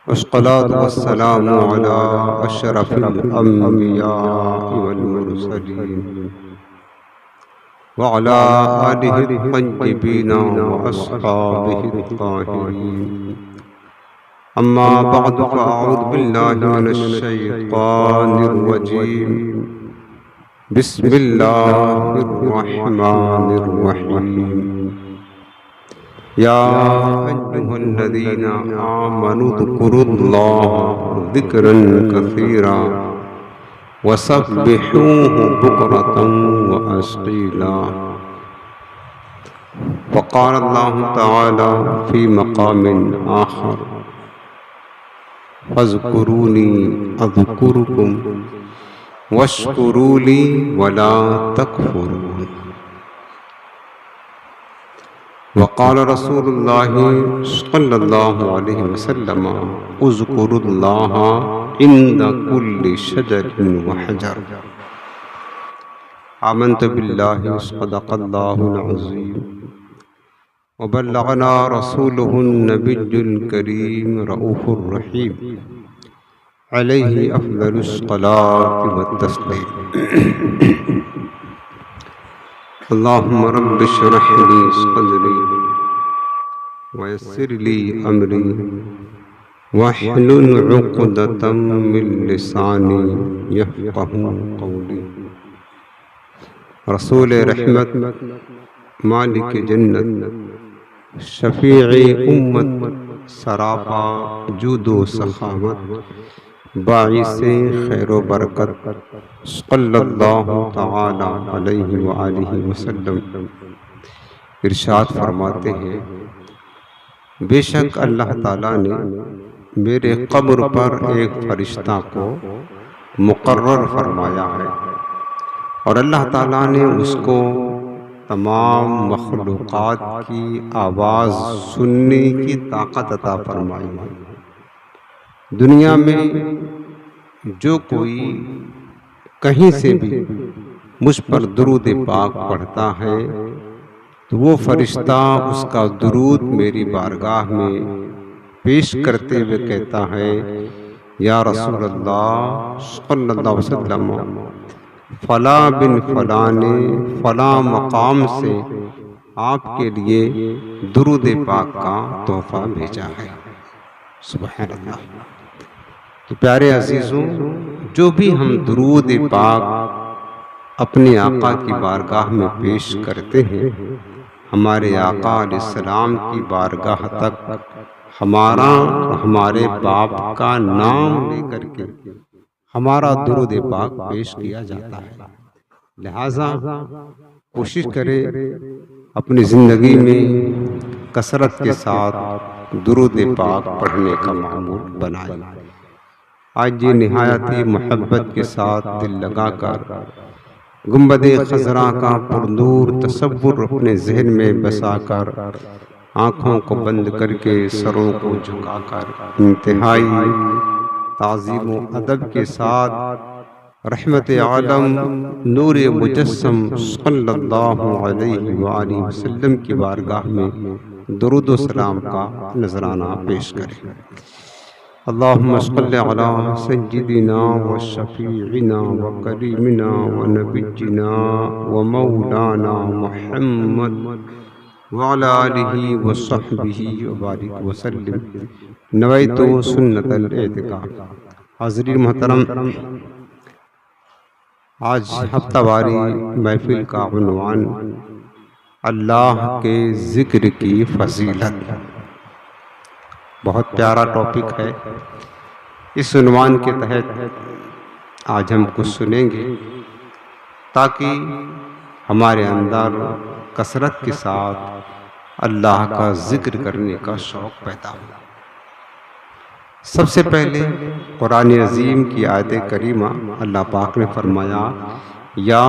والصلاة والسلام على أشرف الأنبياء والمرسلين وعلى آله الطيبين وأصحابه الطاهرين. أما بعد فأعوذ بالله من الشيطان الرجيم. بسم الله الرحمن الرحيم. يا أيها الذين آمنوا اذكروا الله ذكرا كثيرا وسبحوه بكرة وأصيلا. وقال الله تعالى في مقام آخر: فاذكروني أذكركم واشكروا لي ولا تكفرون. وقال رسول الله صلى الله عليه وسلم: اذكروا الله عند كل شجر وحجر. آمنت بالله صدق الله العظيم وبلغنا رسوله النبي الكريم رؤوف الرحيم عليه أفضل الصلاة والتسليم. اللهم رب اشرح لي صدري ويسر لي أمري واحلل عقدة من لساني يفقه قولي. رسول رحمت، مالک جنت، شفیع امت، سراپا جود و سخاوت، باعث خیر و برکت، صلی اللہ تعالی علیہ وآلہ وسلم ارشاد فرماتے ہیں: بے شک اللہ تعالیٰ نے میرے قبر پر ایک فرشتہ کو مقرر فرمایا ہے، اور اللہ تعالیٰ نے اس کو تمام مخلوقات کی آواز سننے کی طاقت عطا فرمائی ہے۔ دنیا میں جو کوئی کہیں سے بھی مجھ پر درود پاک پڑھتا ہے تو وہ فرشتہ اس کا درود میری بارگاہ میں پیش کرتے ہوئے کہتا ہے: یا رسول اللہ صلی اللہ علیہ وسلم، فلاں بن فلاں نے فلاں مقام سے آپ کے لیے درود پاک کا تحفہ بھیجا ہے۔ سبحان اللہ۔ تو پیارے عزیزوں، جو بھی ہم درود پاک اپنے آقا کی بارگاہ میں پیش کرتے ہیں، ہمارے آقا علیہ السلام کی بارگاہ تک ہمارا ہمارے باپ کا نام لے کر کے ہمارا درود پاک پیش کیا جاتا ہے۔ لہٰذا کوشش کرے اپنی زندگی میں کثرت کے ساتھ درود پاک پڑھنے کا معمول بنائے۔ آج یہ نہایت ہی محبت کے ساتھ دل لگا کر گنبد خضرا کا پرنور تصور اپنے ذہن میں بسا کر، آنکھوں کو بند کر کے سروں کو جھکا کر انتہائی تعظیم و ادب کے ساتھ رحمت عالم نور مجسم صلی اللہ علیہ وآلہ وسلم کی بارگاہ میں درود و سلام کا نذرانہ پیش کریں۔ اللہم صلی علی سیدنا و شفیعنا و کریمنا و نبینا و مولانا محمد وعلی آلہ و صحبہ وبارک وسلم۔ نویت سنت الاعتکاف۔ حاضرین محترم، آج ہفتہ واری محفل کا عنوان اللہ کے ذکر کی فضیلت۔ بہت پیارا ٹاپک ہے۔ اس عنوان کے تحت آج ہم کچھ سنیں گے تاکہ ہمارے اندر کثرت کے ساتھ اللہ کا ذکر کرنے کا شوق پیدا ہو۔ سب سے پہلے قرآن عظیم کی آیت کریمہ اللہ پاک نے فرمایا: یا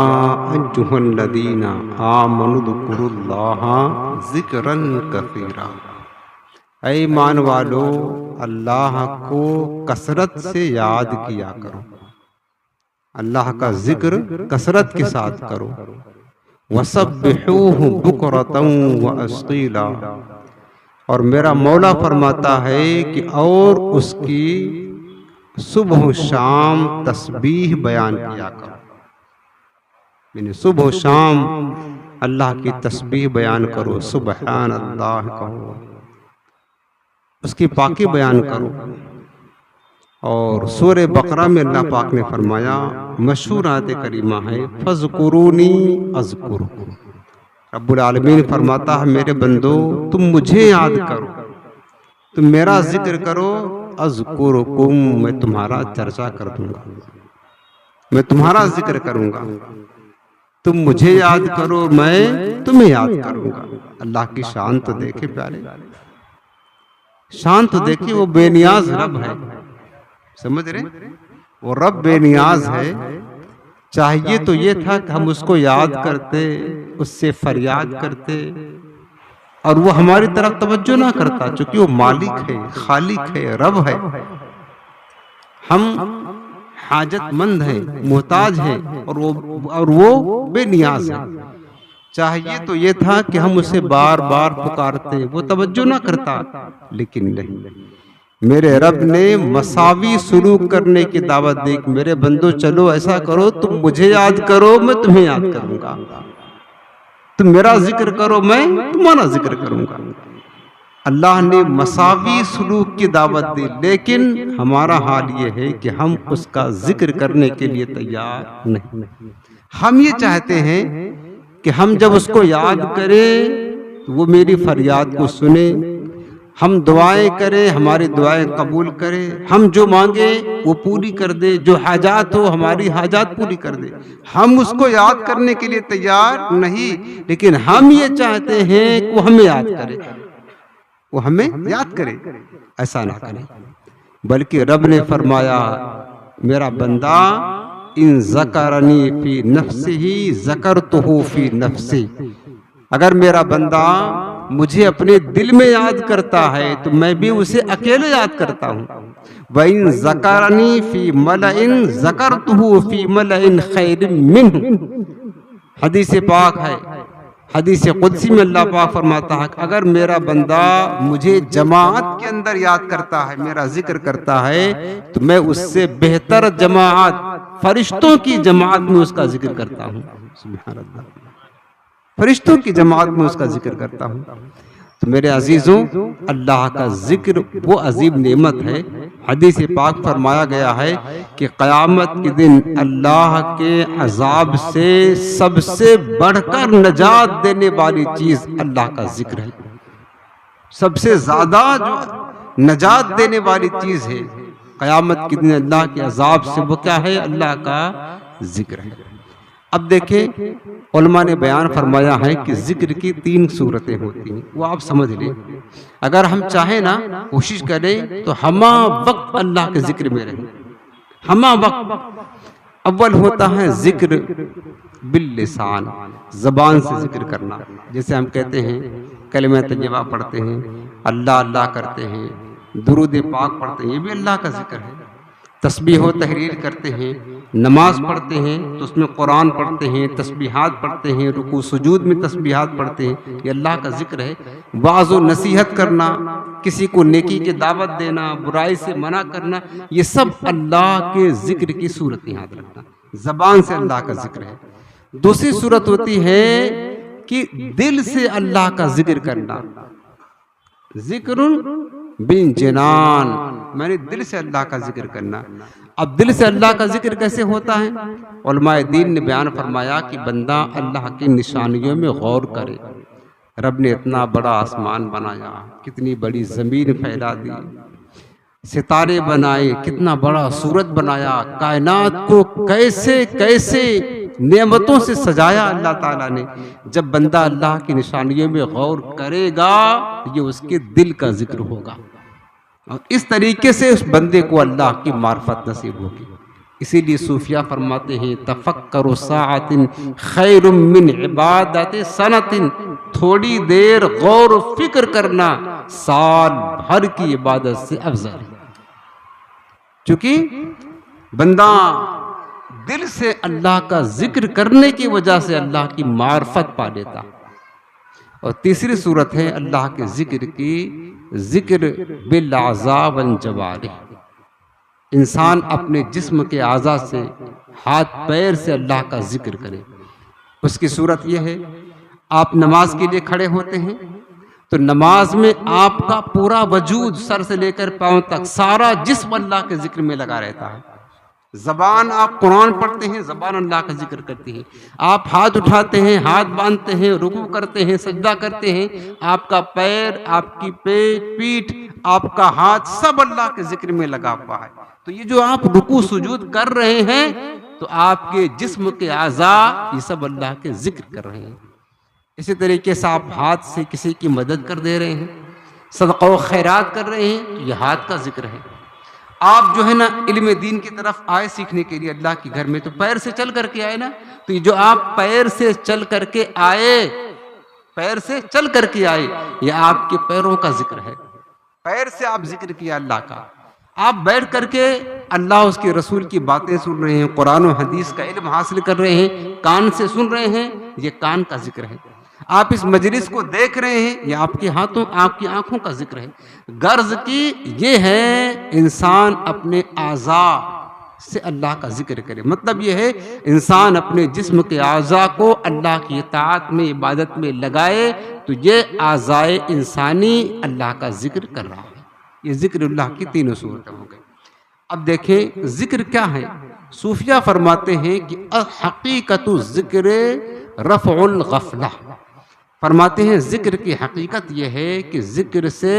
ایھا الذین آمنوا اذکروا اللہ ذکرا کثیرا۔ اے ایمان والو، اللہ کو کثرت سے یاد کیا کرو، اللہ کا ذکر کثرت کے ساتھ کرو۔ وَسَبِّحُوهُ بُكْرَةً وَأَصِيلًا، اور میرا مولا فرماتا ہے کہ اور اس کی صبح و شام تسبیح بیان کیا کرو، یعنی صبح و شام اللہ کی تسبیح بیان کرو، سبحان اللہ کہو، اس کی پاکی بیان کرو۔ اور سورہ بقرہ میں اللہ پاک نے فرمایا، مشہور آیت کریمہ ہے، فَاذْكُرُونِي أَذْكُرْكُمْ، رب العالمین فرماتا ہے میرے بندو تم مجھے یاد کرو، تم میرا ذکر کرو، اذکرکم، میں تمہارا چرچا کر دوں گا، میں تمہارا ذکر کروں گا، تم مجھے یاد کرو میں تمہیں یاد کروں گا۔ اللہ کی شان تو دیکھے پیارے، شان تو دیکھے، وہ بے نیاز رب ہے، سمجھ رہے، وہ رب بے نیاز ہے۔ چاہیے تو یہ تھا کہ ہم اس کو یاد کرتے، اس سے فریاد کرتے، اور وہ ہماری طرف توجہ نہ کرتا، چونکہ وہ مالک ہے، خالق ہے، رب ہے، ہم حاجت مند ہیں، محتاج ہیں، اور وہ بے نیاز ہے۔ چاہیے تو یہ تھا کہ ہم اسے بار بار پکارتے، وہ توجہ نہ کرتا، لیکن نہیں، میرے رب نے مساوی سلوک کرنے کی دعوت دی کہ میرے بندو چلو ایسا کرو، تم مجھے یاد کرو میں تمہیں یاد کروں گا، تم میرا ذکر کرو میں تمہارا ذکر کروں گا۔ اللہ نے مساوی سلوک کی دعوت دی، لیکن ہمارا حال یہ ہے کہ ہم اس کا ذکر کرنے کے لیے تیار نہیں۔ ہم یہ چاہتے ہیں کہ ہم جب اس کو یاد کریں وہ میری فریاد کو سنے، ہم دعائیں کریں ہماری دعائیں قبول کرے، ہم جو مانگے وہ پوری کر دے، جو حاجات ہو ہماری حاجات پوری کر دے۔ ہم اس کو یاد کرنے کے لیے تیار نہیں، لیکن ہم یہ چاہتے ہیں کہ وہ ہمیں یاد کرے، وہ ہمیں یاد کرے۔ ایسا نہ کرے، بلکہ رب نے فرمایا میرا بندہ ان ذکرنی فی نفسہ ذکرتہ فی نفسی، اگر میرا بندہ مجھے اپنے دل میں یاد کرتا ہے تو میں بھی اسے اکیلے یاد کرتا ہوں۔ وَإِن ذَكَرَنِي فِي مَلَئٍ ذَكَرْتُهُ فِي مَلَئٍ خَيْرٍ مِّنْهُ، حدیث پاک ہے، حدیث قدسی میں اللہ پاک فرماتا ہے کہ اگر میرا بندہ مجھے جماعت کے اندر یاد کرتا ہے، میرا ذکر کرتا ہے، تو میں اس سے بہتر جماعت، فرشتوں کی جماعت میں اس کا ذکر کرتا ہوں۔ سبحان اللہ، فرشتوں کی جماعت میں اس کا ذکر کرتا ہوں۔ تو میرے عزیزوں، اللہ کا ذکر وہ عظیم نعمت ہے۔ حدیث پاک فرمایا گیا ہے کہ قیامت کے دن اللہ کے عذاب سے سب سے بڑھ کر نجات دینے والی چیز اللہ کا ذکر ہے۔ سب سے زیادہ جو نجات دینے والی چیز ہے قیامت کے دن اللہ کے عذاب سے، وہ کیا ہے؟ اللہ کا ذکر ہے۔ اب دیکھیں علماء نے بیان فرمایا ہے کہ ذکر کی 3 صورتیں ہوتی ہیں، وہ آپ سمجھ لیں۔ اگر ہم چاہیں نا، کوشش کریں تو ہما وقت اللہ کے ذکر میں رہیں، ہما وقت۔ اول ہوتا ہے ذکر باللسان، زبان سے ذکر کرنا، جیسے ہم کہتے ہیں کلمہ طیبہ پڑھتے ہیں، اللہ اللہ کرتے ہیں، درود پاک پڑھتے ہیں، یہ بھی اللہ کا ذکر ہے۔ تسبیح و تحلیل کرتے ہیں، نماز پڑھتے ہیں تو اس میں قرآن پڑھتے ہیں، تسبیحات پڑھتے ہیں، رکوع سجود میں تسبیحات پڑھتے ہیں، یہ اللہ کا ذکر ہے۔ وعظ و نصیحت کرنا، کسی کو نیکی کی دعوت دینا، برائی سے منع کرنا، یہ سب اللہ کے ذکر کی صورت یاد رکھنا، زبان سے اللہ کا ذکر ہے۔ دوسری صورت ہوتی ہے کہ دل سے اللہ کا ذکر کرنا، ذکر بالجنان، میں نے دل سے اللہ کا ذکر کرنا۔ اب دل سے اللہ کا ذکر کیسے ہوتا ہے؟ علماء دین نے بیان فرمایا کہ بندہ اللہ کی نشانیوں میں غور کرے۔ رب نے اتنا بڑا آسمان بنایا، کتنی بڑی زمین پھیلا دی، ستارے بنائے، کتنا بڑا سورج بنایا، کائنات کو کیسے کیسے نعمتوں سے سجایا اللہ تعالیٰ نے۔ جب بندہ اللہ کی نشانیوں میں غور کرے گا، یہ اس کے دل کا ذکر ہوگا، اور اس طریقے سے اس بندے کو اللہ کی معرفت نصیب ہوگی۔ اسی لیے صوفیہ فرماتے ہیں تفکر ساعت خیر من عبادت سنت، تھوڑی دیر غور و فکر کرنا سال بھر کی عبادت سے افضل ہے۔ چونکہ بندہ دل سے اللہ کا ذکر کرنے کی وجہ سے اللہ کی معرفت پا لیتا، اور تیسری صورت ہے اللہ کے ذکر کی، ذکر بالاعضاء والجوارح، انسان اپنے جسم کے اعضاء سے، ہاتھ پیر سے اللہ کا ذکر کرے۔ اس کی صورت یہ ہے، آپ نماز کے لیے کھڑے ہوتے ہیں تو نماز میں آپ کا پورا وجود سر سے لے کر پاؤں تک سارا جسم اللہ کے ذکر میں لگا رہتا ہے۔ زبان آپ قرآن پڑھتے ہیں، زبان اللہ کا ذکر کرتی ہے۔ آپ ہاتھ اٹھاتے ہیں، ہاتھ باندھتے ہیں، رکوع کرتے ہیں، سجدہ کرتے ہیں، آپ کا پیر، آپ کی پیٹھ، آپ کا ہاتھ سب اللہ کے ذکر میں لگا ہوا ہے۔ تو یہ جو آپ رکوع سجود کر رہے ہیں تو آپ کے جسم کے اعضاء یہ سب اللہ کے ذکر کر رہے ہیں۔ اسی طریقے سے آپ ہاتھ سے کسی کی مدد کر دے رہے ہیں، صدقہ و خیرات کر رہے ہیں، تو یہ ہاتھ کا ذکر ہے۔ آپ جو ہے نا علم دین کی طرف آئے سیکھنے کے لیے اللہ کے گھر میں، تو پیر سے چل کر کے آئے نا، تو یہ جو آپ پیر سے چل کر کے آئے، پیر سے چل کر کے آئے، یہ آپ کے پیروں کا ذکر ہے۔ پیر سے آپ ذکر کیا اللہ کا۔ آپ بیٹھ کر کے اللہ اس کے رسول کی باتیں سن رہے ہیں، قرآن و حدیث کا علم حاصل کر رہے ہیں، کان سے سن رہے ہیں، یہ کان کا ذکر ہے۔ آپ اس مجلس کو دیکھ رہے ہیں، یہ آپ کے ہاتھوں، آپ کی آنکھوں کا ذکر ہے۔ غرض کی یہ ہے انسان اپنے اعضاء سے اللہ کا ذکر کرے، مطلب یہ ہے انسان اپنے جسم کے اعضاء کو اللہ کی اطاعت میں، عبادت میں لگائے، تو یہ اعضاء انسانی اللہ کا ذکر کر رہا ہے۔ یہ ذکر اللہ کی تینوں صورتیں ہو گئی۔ اب دیکھیں ذکر کیا ہے۔ صوفیہ فرماتے ہیں کہ حقیقت الذکر رفع الغفلہ، فرماتے ہیں ذکر کی حقیقت یہ ہے کہ ذکر سے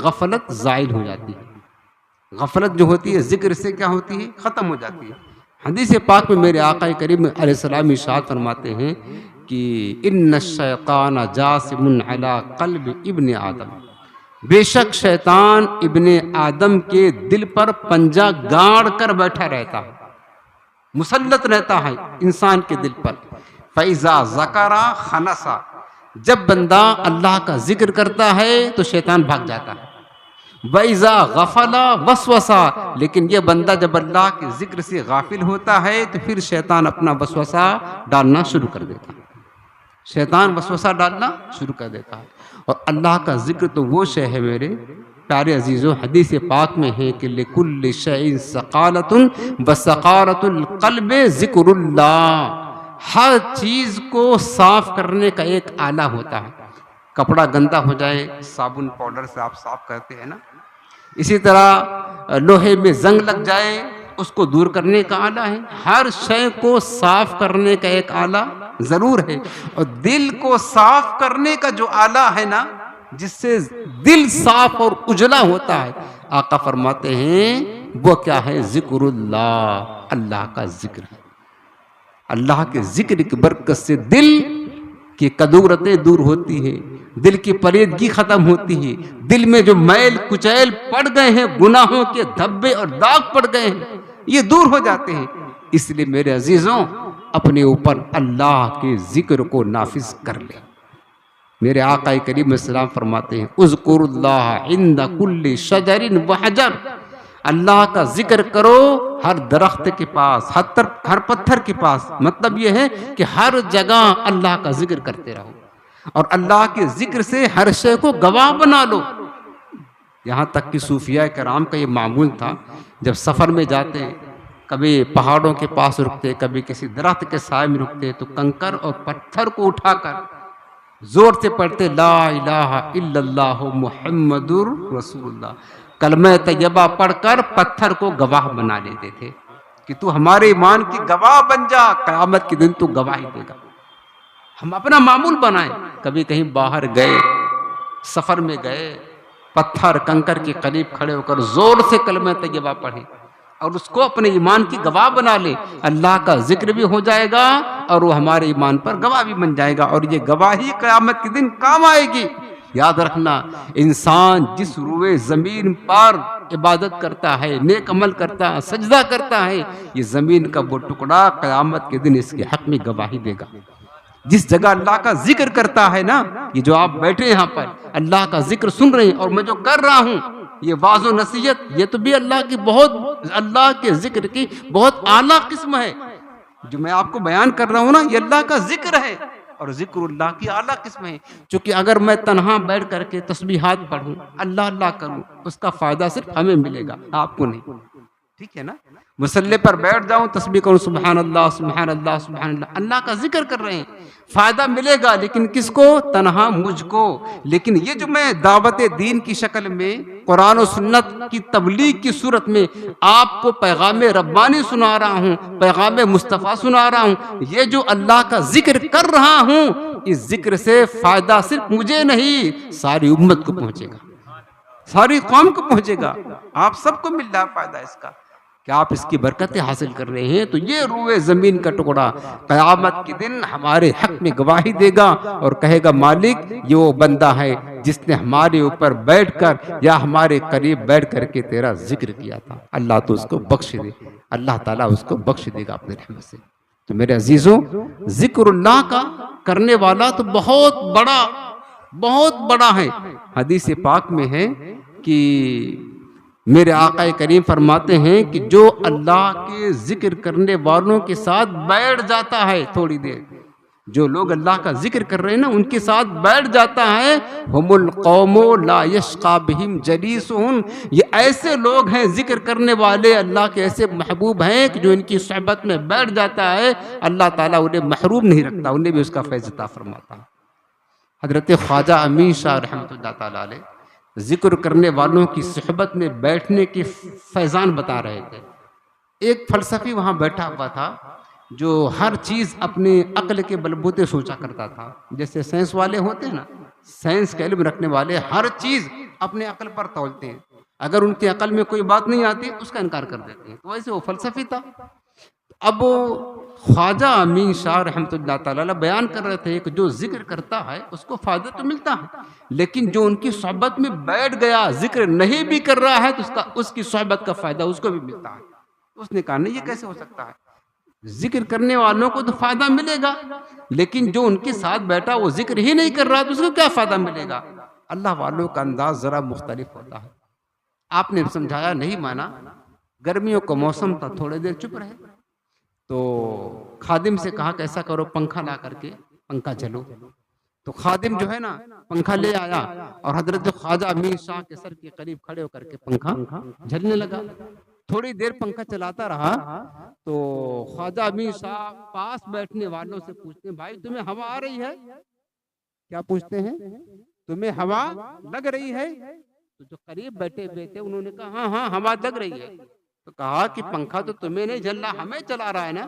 غفلت زائل ہو جاتی ہے۔ غفلت جو ہوتی ہے ذکر سے کیا ہوتی ہے؟ ختم ہو جاتی ہے۔ حدیث پاک میں میرے آقا کریم علیہ السلام ارشاد فرماتے ہیں کہ ان الشیطان جاسم علی قلب ابن آدم، بے شک شیطان ابن آدم کے دل پر پنجہ گاڑ کر بیٹھا رہتا ہے، مسلط رہتا ہے انسان کے دل پر۔ فَإِذَا ذَكَرَ خَنَسَ، جب بندہ اللہ کا ذکر کرتا ہے تو شیطان بھاگ جاتا ہے۔ وَإِذَا غَفَلَ وَسْوَسَ، لیکن یہ بندہ جب اللہ کے ذکر سے غافل ہوتا ہے تو پھر شیطان اپنا وسوسہ ڈالنا شروع کر دیتا ہے، شیطان وسوسہ ڈالنا شروع کر دیتا ہے۔ اور اللہ کا ذکر تو وہ شے ہے میرے پیارے عزیزوں، حدیث پاک میں ہے کہ لِكُلِّ شَيْءٍ سَقَالَةٌ وَسَقَالَةُ الْقَلْبِ ذِكْرُ اللَّهِ، ہر چیز کو صاف کرنے کا ایک آلہ ہوتا ہے۔ کپڑا گندا ہو جائے صابن پاؤڈر سے آپ صاف کرتے ہیں نا، اسی طرح لوہے میں زنگ لگ جائے اس کو دور کرنے کا آلہ ہے۔ ہر شے کو صاف کرنے کا ایک آلہ ضرور ہے، اور دل کو صاف کرنے کا جو آلہ ہے نا، جس سے دل صاف اور اجلا ہوتا ہے، آقا فرماتے ہیں وہ کیا ہے؟ ذکر اللہ، اللہ کا ذکر ہے۔ اللہ کے ذکر کی برکت سے دل کی کدورتیں دور ہوتی ہیں، دل کی پلیدگی ختم ہوتی ہے، دل میں جو میل کچیل پڑ گئے ہیں، گناہوں کے دھبے اور داغ پڑ گئے ہیں، یہ دور ہو جاتے ہیں۔ اس لیے میرے عزیزوں اپنے اوپر اللہ کے ذکر کو نافذ کر لیں۔ میرے آقا کریم السلام فرماتے ہیں اذکر اللہ عند کل شجر وحجر، اللہ کا ذکر کرو ہر درخت کے پاس، ہر پتھر کے پاس، مطلب یہ ہے کہ ہر جگہ اللہ کا ذکر کرتے رہو، اور اللہ کے ذکر سے ہر شے کو گواہ بنا لو۔ یہاں تک کہ صوفیاء کرام کا یہ معمول تھا، جب سفر میں جاتے کبھی پہاڑوں کے پاس رکتے، کبھی کسی درخت کے سائے میں رکتے، تو کنکر اور پتھر کو اٹھا کر زور سے پڑھتے لا الہ الا اللہ محمد رسول اللہ، کلمہ طیبہ پڑھ کر پتھر کو گواہ بنا لیتے تھے کہ تو ہمارے ایمان کی گواہ بن جا، قیامت کے دن تو گواہی دے گا۔ ہم اپنا معمول بنائیں، کبھی کہیں باہر گئے، سفر میں گئے، پتھر کنکر کے قریب کھڑے ہو کر زور سے کلمہ طیبہ پڑھیں اور اس کو اپنے ایمان کی گواہ بنا لے، اللہ کا ذکر بھی ہو جائے گا اور وہ ہمارے ایمان پر گواہ بھی بن جائے گا، اور یہ گواہی قیامت کے دن کام آئے گی۔ یاد رکھنا، انسان جس روئے زمین پر عبادت کرتا ہے، نیک عمل کرتا ہے، سجدہ کرتا ہے، یہ زمین کا وہ ٹکڑا قیامت کے دن اس کے حق میں گواہی دے گا۔ جس جگہ اللہ کا ذکر کرتا ہے نا، یہ جو آپ بیٹھے یہاں پر اللہ کا ذکر سن رہے ہیں، اور میں جو کر رہا ہوں یہ واعظ و نصیحت، یہ تو بھی اللہ کے ذکر کی بہت اعلیٰ قسم ہے۔ جو میں آپ کو بیان کر رہا ہوں نا، یہ اللہ کا ذکر ہے، اور ذکر اللہ کی اعلیٰ قسم ہے. چونکہ اگر میں تنہا بیٹھ کر کے تسبیحات پڑھوں، اللہ اللہ کروں، اس کا فائدہ صرف ہمیں ملے گا، آپ کو نہیں. ٹھیک ہے نا؟ مصلی پر بیٹھ جاؤں تسبیح کروں، سبحان اللہ سبحان اللہ سبحان اللہ، اللہ کا ذکر کر رہے ہیں، فائدہ ملے گا. لیکن کس کو؟ تنہا مجھ کو. لیکن یہ جو میں دعوت دین کی شکل میں قرآن و سنت کی تبلیغ کی صورت میں آپ کو پیغام ربانی سنا رہا ہوں، پیغام مصطفیٰ سنا رہا ہوں، یہ جو اللہ کا ذکر کر رہا ہوں، اس ذکر سے فائدہ صرف مجھے نہیں ساری امت کو پہنچے گا، ساری قوم کو پہنچے گا، آپ سب کو مل رہا فائدہ اس کا کہ آپ اس کی برکتیں حاصل کر رہے ہیں. تو یہ روئے زمین کا ٹکڑا قیامت کے دن ہمارے حق میں گواہی دے گا اور کہے گا مالک یہ وہ بندہ ہے جس نے ہمارے اوپر بیٹھ کر یا ہمارے قریب بیٹھ کر کے تیرا ذکر کیا تھا. اللہ تو اس کو بخش دے، اللہ تعالیٰ اس کو بخش دے گا اپنے رحمت سے. تو میرے عزیزوں، ذکر اللہ کا کرنے والا تو بہت بڑا ہے. حدیث پاک میں ہے کہ میرے آقا کریم فرماتے ہیں کہ جو اللہ کے ذکر کرنے والوں کے ساتھ بیٹھ جاتا ہے تھوڑی دیر، جو لوگ اللہ کا ذکر کر رہے ہیں نا ان کے ساتھ بیٹھ جاتا ہے، ہم القوم لا یشقى بهم جلیسهم، یہ ایسے لوگ ہیں ذکر کرنے والے اللہ کے ایسے محبوب ہیں کہ جو ان کی صحبت میں بیٹھ جاتا ہے اللہ تعالیٰ انہیں محروم نہیں رکھتا، انہیں بھی اس کا فیض عطا فرماتا. حضرت خواجہ امین شاہ رحمۃ اللہ تعالیٰ علیہ ذکر کرنے والوں کی صحبت میں بیٹھنے کی فیضان بتا رہے تھے. ایک فلسفی وہاں بیٹھا ہوا تھا جو ہر چیز اپنے عقل کے بلبوتے سوچا کرتا تھا. جیسے سائنس والے ہوتے ہیں نا، سائنس کا علم رکھنے والے ہر چیز اپنے عقل پر تولتے ہیں، اگر ان کی عقل میں کوئی بات نہیں آتی اس کا انکار کر دیتے ہیں. تو ویسے وہ فلسفی تھا. اب خواجہ امین شاہ رحمۃ اللہ تعالی بیان کر رہے تھے کہ جو ذکر کرتا ہے اس کو فائدہ تو ملتا ہے، لیکن جو ان کی صحبت میں بیٹھ گیا ذکر نہیں بھی کر رہا ہے تو اس کی صحبت کا فائدہ اس کو بھی ملتا ہے. اس نے کہا نہیں یہ کیسے ہو سکتا ہے، ذکر کرنے والوں کو تو فائدہ ملے گا لیکن جو ان کے ساتھ بیٹھا وہ ذکر ہی نہیں کر رہا تو اس کو کیا فائدہ ملے گا. اللہ والوں کا انداز ذرا مختلف ہوتا ہے. آپ نے سمجھایا نہیں مانا. گرمیوں کا موسم تھا، تھوڑے دیر چپ رہے تو خادم سے کہا کہ ایسا کرو پنکھا لا کر کے پنکھا چلو. تو خادم جو ہے نا پنکھا لے آیا اور حضرت خواجہ امین شاہ کے سر کے قریب کھڑے ہو کر کے پنکھا جھلنے لگا. تھوڑی دیر پنکھا چلاتا رہا تو خواجہ امین شاہ پاس بیٹھنے والوں سے پوچھتے ہیں بھائی تمہیں ہوا آ رہی ہے کیا؟ پوچھتے ہیں تمہیں ہوا لگ رہی ہے؟ تو جو قریب بیٹھے ہوئے تھے انہوں نے کہا ہاں ہوا لگ رہی ہے. تو کہا کہ پنکھا تو تمہیں نہیں جل رہا، ہمیں چلا رہا ہے نا،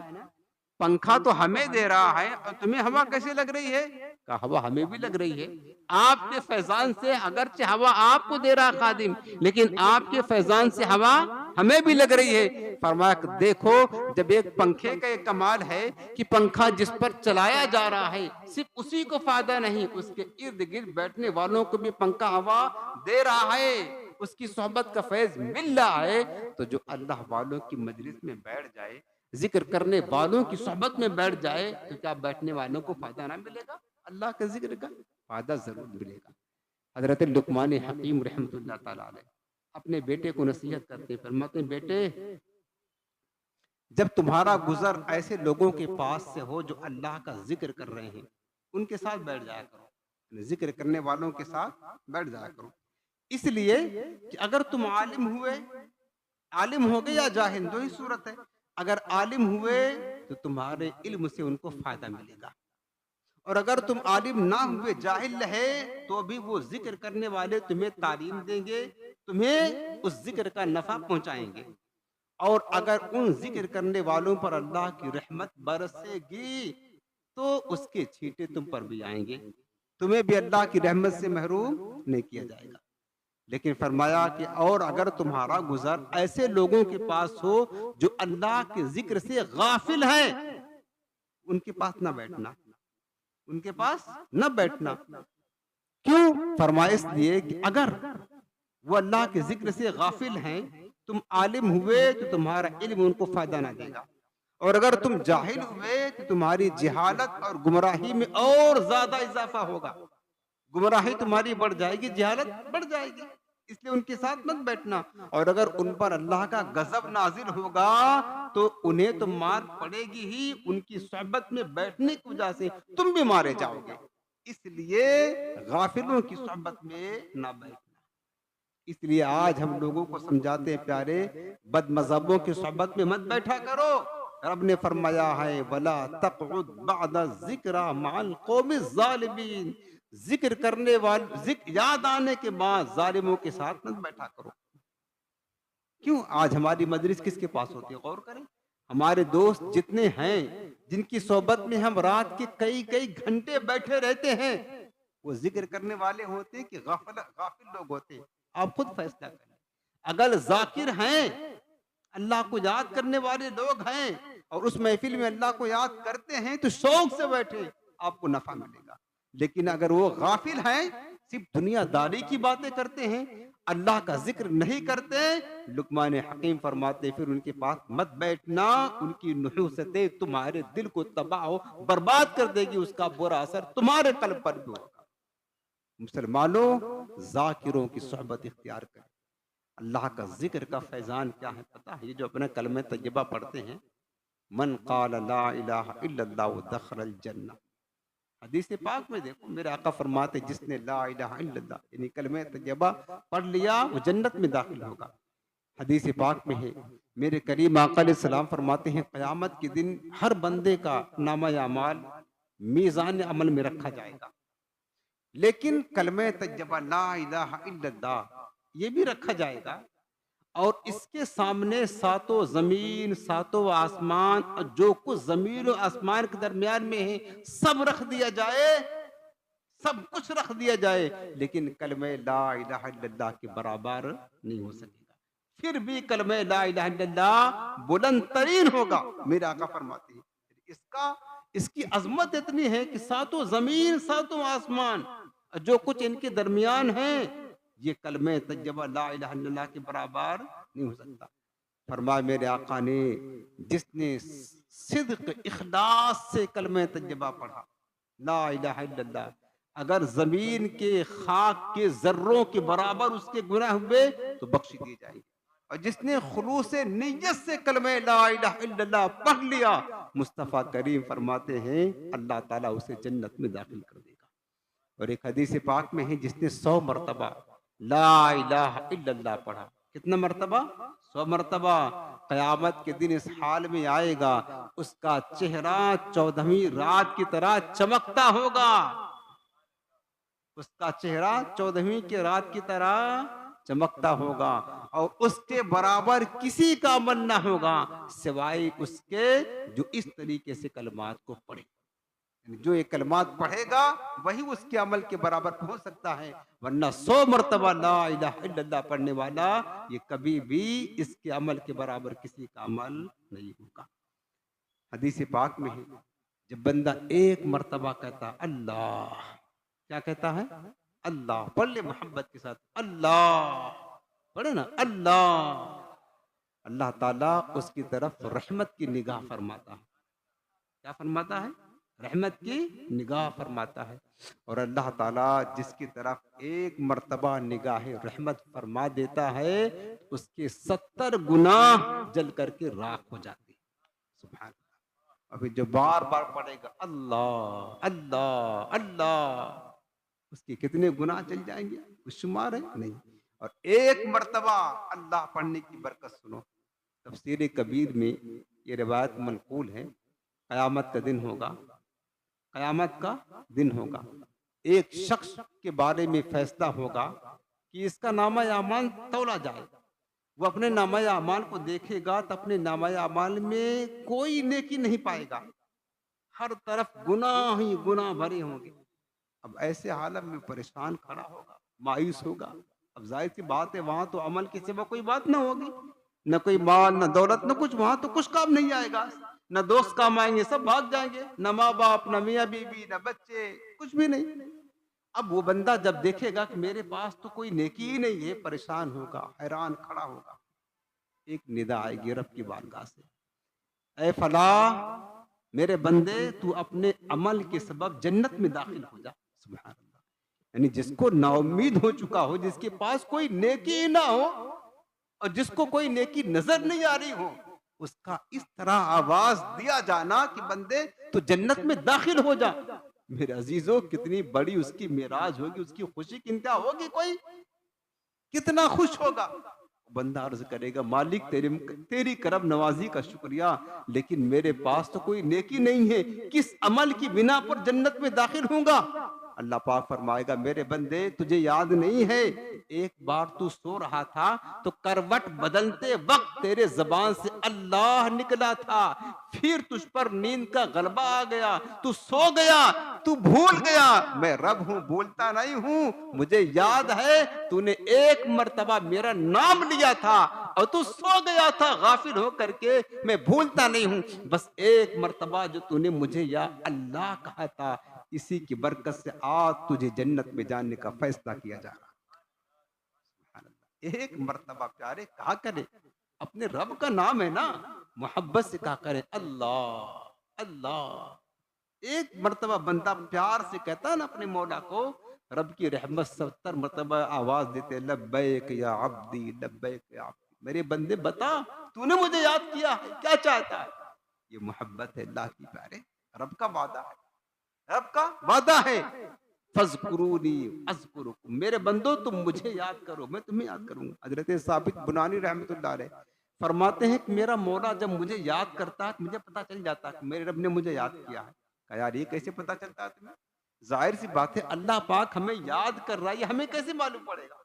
پنکھا تو ہمیں دے رہا ہے اور تمہیں ہوا کیسے لگ رہی ہے؟ کہا ہوا ہمیں بھی لگ رہی ہے. آپ کے فیضان سے اگرچہ ہوا آپ کو دے رہا خادم لیکن آپ کے فیضان سے ہوا ہمیں بھی لگ رہی ہے. فرمایا کہ دیکھو جب ایک پنکھے کا ایک کمال ہے کہ پنکھا جس پر چلایا جا رہا ہے صرف اسی کو فائدہ نہیں، اس کے ارد گرد بیٹھنے والوں کو بھی پنکھا ہوا دے رہا ہے، اس کی صحبت کا فیض مل رہا ہے. تو جو اللہ والوں کی مجلس میں بیٹھ جائے، ذکر کرنے والوں کی صحبت میں بیٹھ جائے تو کیا بیٹھنے والوں کو فائدہ نہ ملے گا؟ اللہ کے ذکر کا فائدہ ضرور ملے گا. حضرت لقمان حکیم رحمۃ اللہ تعالی علیہ اپنے بیٹے کو نصیحت کرتے فرماتے ہیں بیٹے جب تمہارا گزر ایسے لوگوں کے پاس سے ہو جو اللہ کا ذکر کر رہے ہیں ان کے ساتھ بیٹھ جایا کرو، ذکر کرنے والوں کے ساتھ بیٹھ جایا کرو. اس لیے کہ اگر تم عالم ہو گئے یا جاہل دو ہی صورت ہے. اگر عالم ہوئے تو تمہارے علم سے ان کو فائدہ ملے گا، اور اگر تم عالم نہ ہوئے جاہل رہے تو بھی وہ ذکر کرنے والے تمہیں تعلیم دیں گے، تمہیں اس ذکر کا نفع پہنچائیں گے. اور اگر ان ذکر کرنے والوں پر اللہ کی رحمت برسے گی تو اس کے چھینٹے تم پر بھی آئیں گے، تمہیں بھی اللہ کی رحمت سے محروم نہیں کیا جائے گا. لیکن فرمایا کہ اور اگر تمہارا گزر ایسے لوگوں کے پاس ہو جو اللہ کے ذکر سے غافل ہیں ان کے پاس نہ بیٹھنا، ان کے پاس نہ بیٹھنا. کیوں؟ فرمایا اس لیے کہ اگر وہ اللہ کے ذکر سے غافل ہیں، تم عالم ہوئے تو تمہارا علم ان کو فائدہ نہ دے گا، اور اگر تم جاہل ہوئے تو تمہاری جہالت اور گمراہی میں اور زیادہ اضافہ ہوگا. گمراہی تمہاری بڑھ جائے گی، جہالت بڑھ جائے گی، اس لیے ان کے ساتھ مت بیٹھنا. اور اگر ان پر اللہ کا غضب نازل ہوگا تو انہیں تو مار پڑے گی ہی، ان کی صحبت میں بیٹھنے کی وجہ سے تم بھی مارے جاؤ گے، اس لیے غافلوں کی صحبت میں نہ بیٹھنا۔ اس لیے آج ہم لوگوں کو سمجھاتے ہیں پیارے، بد مذہبوں کی صحبت میں مت بیٹھا کرو۔ رب نے فرمایا ہے وَلَا تَقْعُدْ بَعْدَ الذِّكْرَى مَعَ الْقَوْمِ الظَّالِمِينَ، ذکر کرنے والے یاد آنے کے بعد ظالموں کے ساتھ مت بیٹھا کرو۔ کیوں آج ہماری مجلس کس کے پاس ہوتی ہے؟ غور کریں، ہمارے دوست جتنے ہیں جن کی صحبت میں ہم رات کے کئی گھنٹے بیٹھے رہتے ہیں، وہ ذکر کرنے والے ہوتے ہیں کہ غافل لوگ ہوتے ہیں؟ آپ خود فیصلہ کریں۔ اگر ذاکر ہیں، اللہ کو یاد کرنے والے لوگ ہیں اور اس محفل میں اللہ کو یاد کرتے ہیں تو شوق سے بیٹھے، آپ کو نفع ملے گا۔ لیکن اگر وہ غافل ہیں، صرف دنیا داری کی باتیں کرتے ہیں، اللہ کا ذکر نہیں کرتے، لقمان حکیم فرماتے پھر ان کے پاس مت بیٹھنا، ان کی نحوستیں تمہارے دل کو تباہ و برباد کر دے گی، اس کا برا اثر تمہارے قلب پر بھی ہوگا۔ مسلمانوں، ذاکروں کی صحبت اختیار کریں۔ اللہ کا ذکر کا فیضان کیا ہے پتہ ہے؟ یہ جو اپنے کلمہ طیبہ پڑھتے ہیں، من قال لا الہ الا اللہ دخل الجنہ، حدیث پاک میں دیکھو میرے آقا فرماتے جس نے لا الہ الا اللہ یعنی کلمہ طیبہ پڑھ لیا وہ جنت میں داخل ہوگا۔ حدیث پاک میں ہے، میرے کریم آقا علیہ السلام فرماتے ہیں قیامت کے دن ہر بندے کا نامہ اعمال میزان عمل میں رکھا جائے گا، لیکن کلمہ طیبہ لا الہ الا اللہ یہ بھی رکھا جائے گا، اور اس کے سامنے ساتوں زمین ساتوں آسمان اور جو کچھ زمین و آسمان کے درمیان میں ہے سب رکھ دیا جائے، سب کچھ رکھ دیا جائے، لیکن کلمہ لا الہ الا اللہ کے برابر نہیں ہو سکے گا۔ پھر بھی کلمہ لا الہ الا اللہ بلند ترین ہوگا۔ میرے آقا فرماتے ہیں اس کی عظمت اتنی ہے کہ ساتوں زمین ساتوں آسمان جو کچھ ان کے درمیان ہے یہ کلمہ طیبہ لا الہ الا اللہ کے برابر نہیں ہو سکتا۔ فرمایا میرے آقا نے جس نے صدق اخلاص سے کلمہ طیبہ پڑھا لا الہ الا اللہ، اگر زمین کے خاک کے ذروں کے برابر اس کے گناہ ہوئے تو بخش دیے جائیں گے، اور جس نے خلوص نیت سے کلمہ لا الہ الا اللہ پڑھ لیا، مصطفیٰ کریم فرماتے ہیں اللہ تعالیٰ اسے جنت میں داخل کر دے گا۔ اور ایک حدیث پاک میں ہے جس نے 100 مرتبہ لا الہ الا اللہ پڑھا، کتنا مرتبہ؟ 100 مرتبہ، قیامت کے دن اس حال میں آئے گا اس کا چہرہ 14ویں رات کی طرح چمکتا ہوگا، اس کا چہرہ 14ویں کی رات کی طرح چمکتا ہوگا، اور اس کے برابر کسی کا عمل نہ ہوگا سوائے اس کے جو اس طریقے سے کلمات کو پڑھے۔ جو یہ کلمات پڑھے گا وہی اس کے عمل کے برابر پہنچ سکتا ہے، ورنہ 100 مرتبہ لا الہ الا اللہ پڑھنے والا یہ کبھی بھی اس کے عمل کے برابر کسی کا عمل نہیں ہوگا۔ حدیث پاک میں ہے جب بندہ ایک مرتبہ کہتا اللہ، کیا کہتا ہے؟ اللہ، پڑھ لے محبت کے ساتھ اللہ، پڑھے نا اللہ، اللہ تعالیٰ اس کی طرف رحمت کی نگاہ فرماتا ہے۔ کیا فرماتا ہے؟ رحمت کی نگاہ فرماتا ہے، اور اللہ تعالیٰ جس کی طرف ایک مرتبہ نگاہ رحمت فرما دیتا ہے اس کے 70 گناہ جل کر کے راکھ ہو جاتے ہیں۔ سبحان اللہ۔ ابھی جو بار بار پڑھے گا اللہ اللہ اللہ، اس کے کتنے گناہ چل جائیں گے؟ کچھ شمار ہے نہیں۔ اور ایک مرتبہ اللہ پڑھنے کی برکت سنو، تفسیر کبیر میں یہ روایت منقول ہے، قیامت کا دن ہوگا، قیامت کا دن ہوگا، ایک شخص کے بارے میں فیصلہ ہوگا کہ اس کا نامہ اعمال تولا جائے، وہ اپنے نامہ اعمال کو دیکھے گا تو اپنے نامہ اعمال میں کوئی نیکی نہیں پائے گا، ہر طرف گناہ ہی گناہ بھرے ہوں گے۔ اب ایسے حالت میں پریشان کھڑا ہوگا، مایوس ہوگا۔ اب ظاہر سی بات ہے وہاں تو عمل کے سوا کوئی بات نہ ہوگی، نہ کوئی مال نہ دولت نہ کچھ، وہاں تو کچھ کام نہیں آئے گا، نہ دوست کام آئیں گے، سب بھاگ جائیں گے، نہ ماں باپ نہ میاں بیوی نہ بچے، کچھ بھی نہیں۔ اب وہ بندہ جب دیکھے گا کہ میرے پاس تو کوئی نیکی ہی نہیں ہے، پریشان ہوگا، حیران کھڑا ہوگا۔ ایک ندا آئے گی رب کی بارگاہ سے، اے فلاں میرے بندے تو اپنے عمل کے سبب جنت میں داخل ہو جا۔ سبحان اللہ۔ یعنی جس کو نا امید ہو چکا ہو، جس کے پاس کوئی نیکی نہ ہو اور جس کو کوئی نیکی نظر نہیں آ رہی ہو، اس کا اس طرح آواز دیا جانا کہ بندے تو جنت میں داخل ہو جا. میرے عزیزوں کتنی بڑی اس کی معراج ہوگی, اس کی خوشی کی انتہا ہوگی, کوئی کتنا خوش ہوگا. بندہ عرض کرے گا مالک تیری کرم نوازی کا شکریہ, لیکن میرے پاس تو کوئی نیکی نہیں ہے, کس عمل کی بنا پر جنت میں داخل ہوں گا. اللہ پاک فرمائے گا میرے بندے تجھے یاد نہیں ہے ایک بار تو سو رہا تھا تو کروٹ بدلتے وقت تیرے زبان سے اللہ نکلا تھا, پھر تجھ پر نیند کا غلبہ آ گیا, تو سو گیا, تو بھول گیا. میں رب ہوں, بھولتا نہیں ہوں. مجھے یاد ہے تو نے ایک مرتبہ میرا نام لیا تھا اور تو سو گیا تھا غافل ہو کر کے, میں بھولتا نہیں ہوں. بس ایک مرتبہ جو تو نے مجھے یا اللہ کہا تھا, اسی کی برکت سے آج تجھے جنت میں جانے کا فیصلہ کیا جا رہا. ایک مرتبہ پیارے کہا کرے, اپنے رب کا نام ہے نا, محبت سے کہا کرے اللہ اللہ. ایک مرتبہ بندہ پیار سے کہتا ہے نا اپنے مولا کو, رب کی رحمت 70 مرتبہ آواز دیتے لبیک یا عبدی لبیک یا عبدی. میرے بندے بتا تو نے مجھے یاد کیا ہے, کیا چاہتا ہے. یہ محبت ہے اللہ کی پیارے, رب کا وعدہ ہے, رب کا وعدہ ہے. فذکرونی اذکرکم, میرے بندو تم مجھے یاد کرو میں تمہیں یاد کروں گا. حضرت ثابت بنانی رحمت اللہ علیہ فرماتے ہیں کہ میرا مولا جب مجھے یاد کرتا ہے مجھے پتا چل جاتا ہے کہ میرے رب نے مجھے یاد کیا ہے. کہ یار یہ کیسے پتا چلتا ہے تمہیں؟ ظاہر سی بات ہے اللہ پاک ہمیں یاد کر رہا ہے, یہ ہمیں کیسے معلوم پڑے گا؟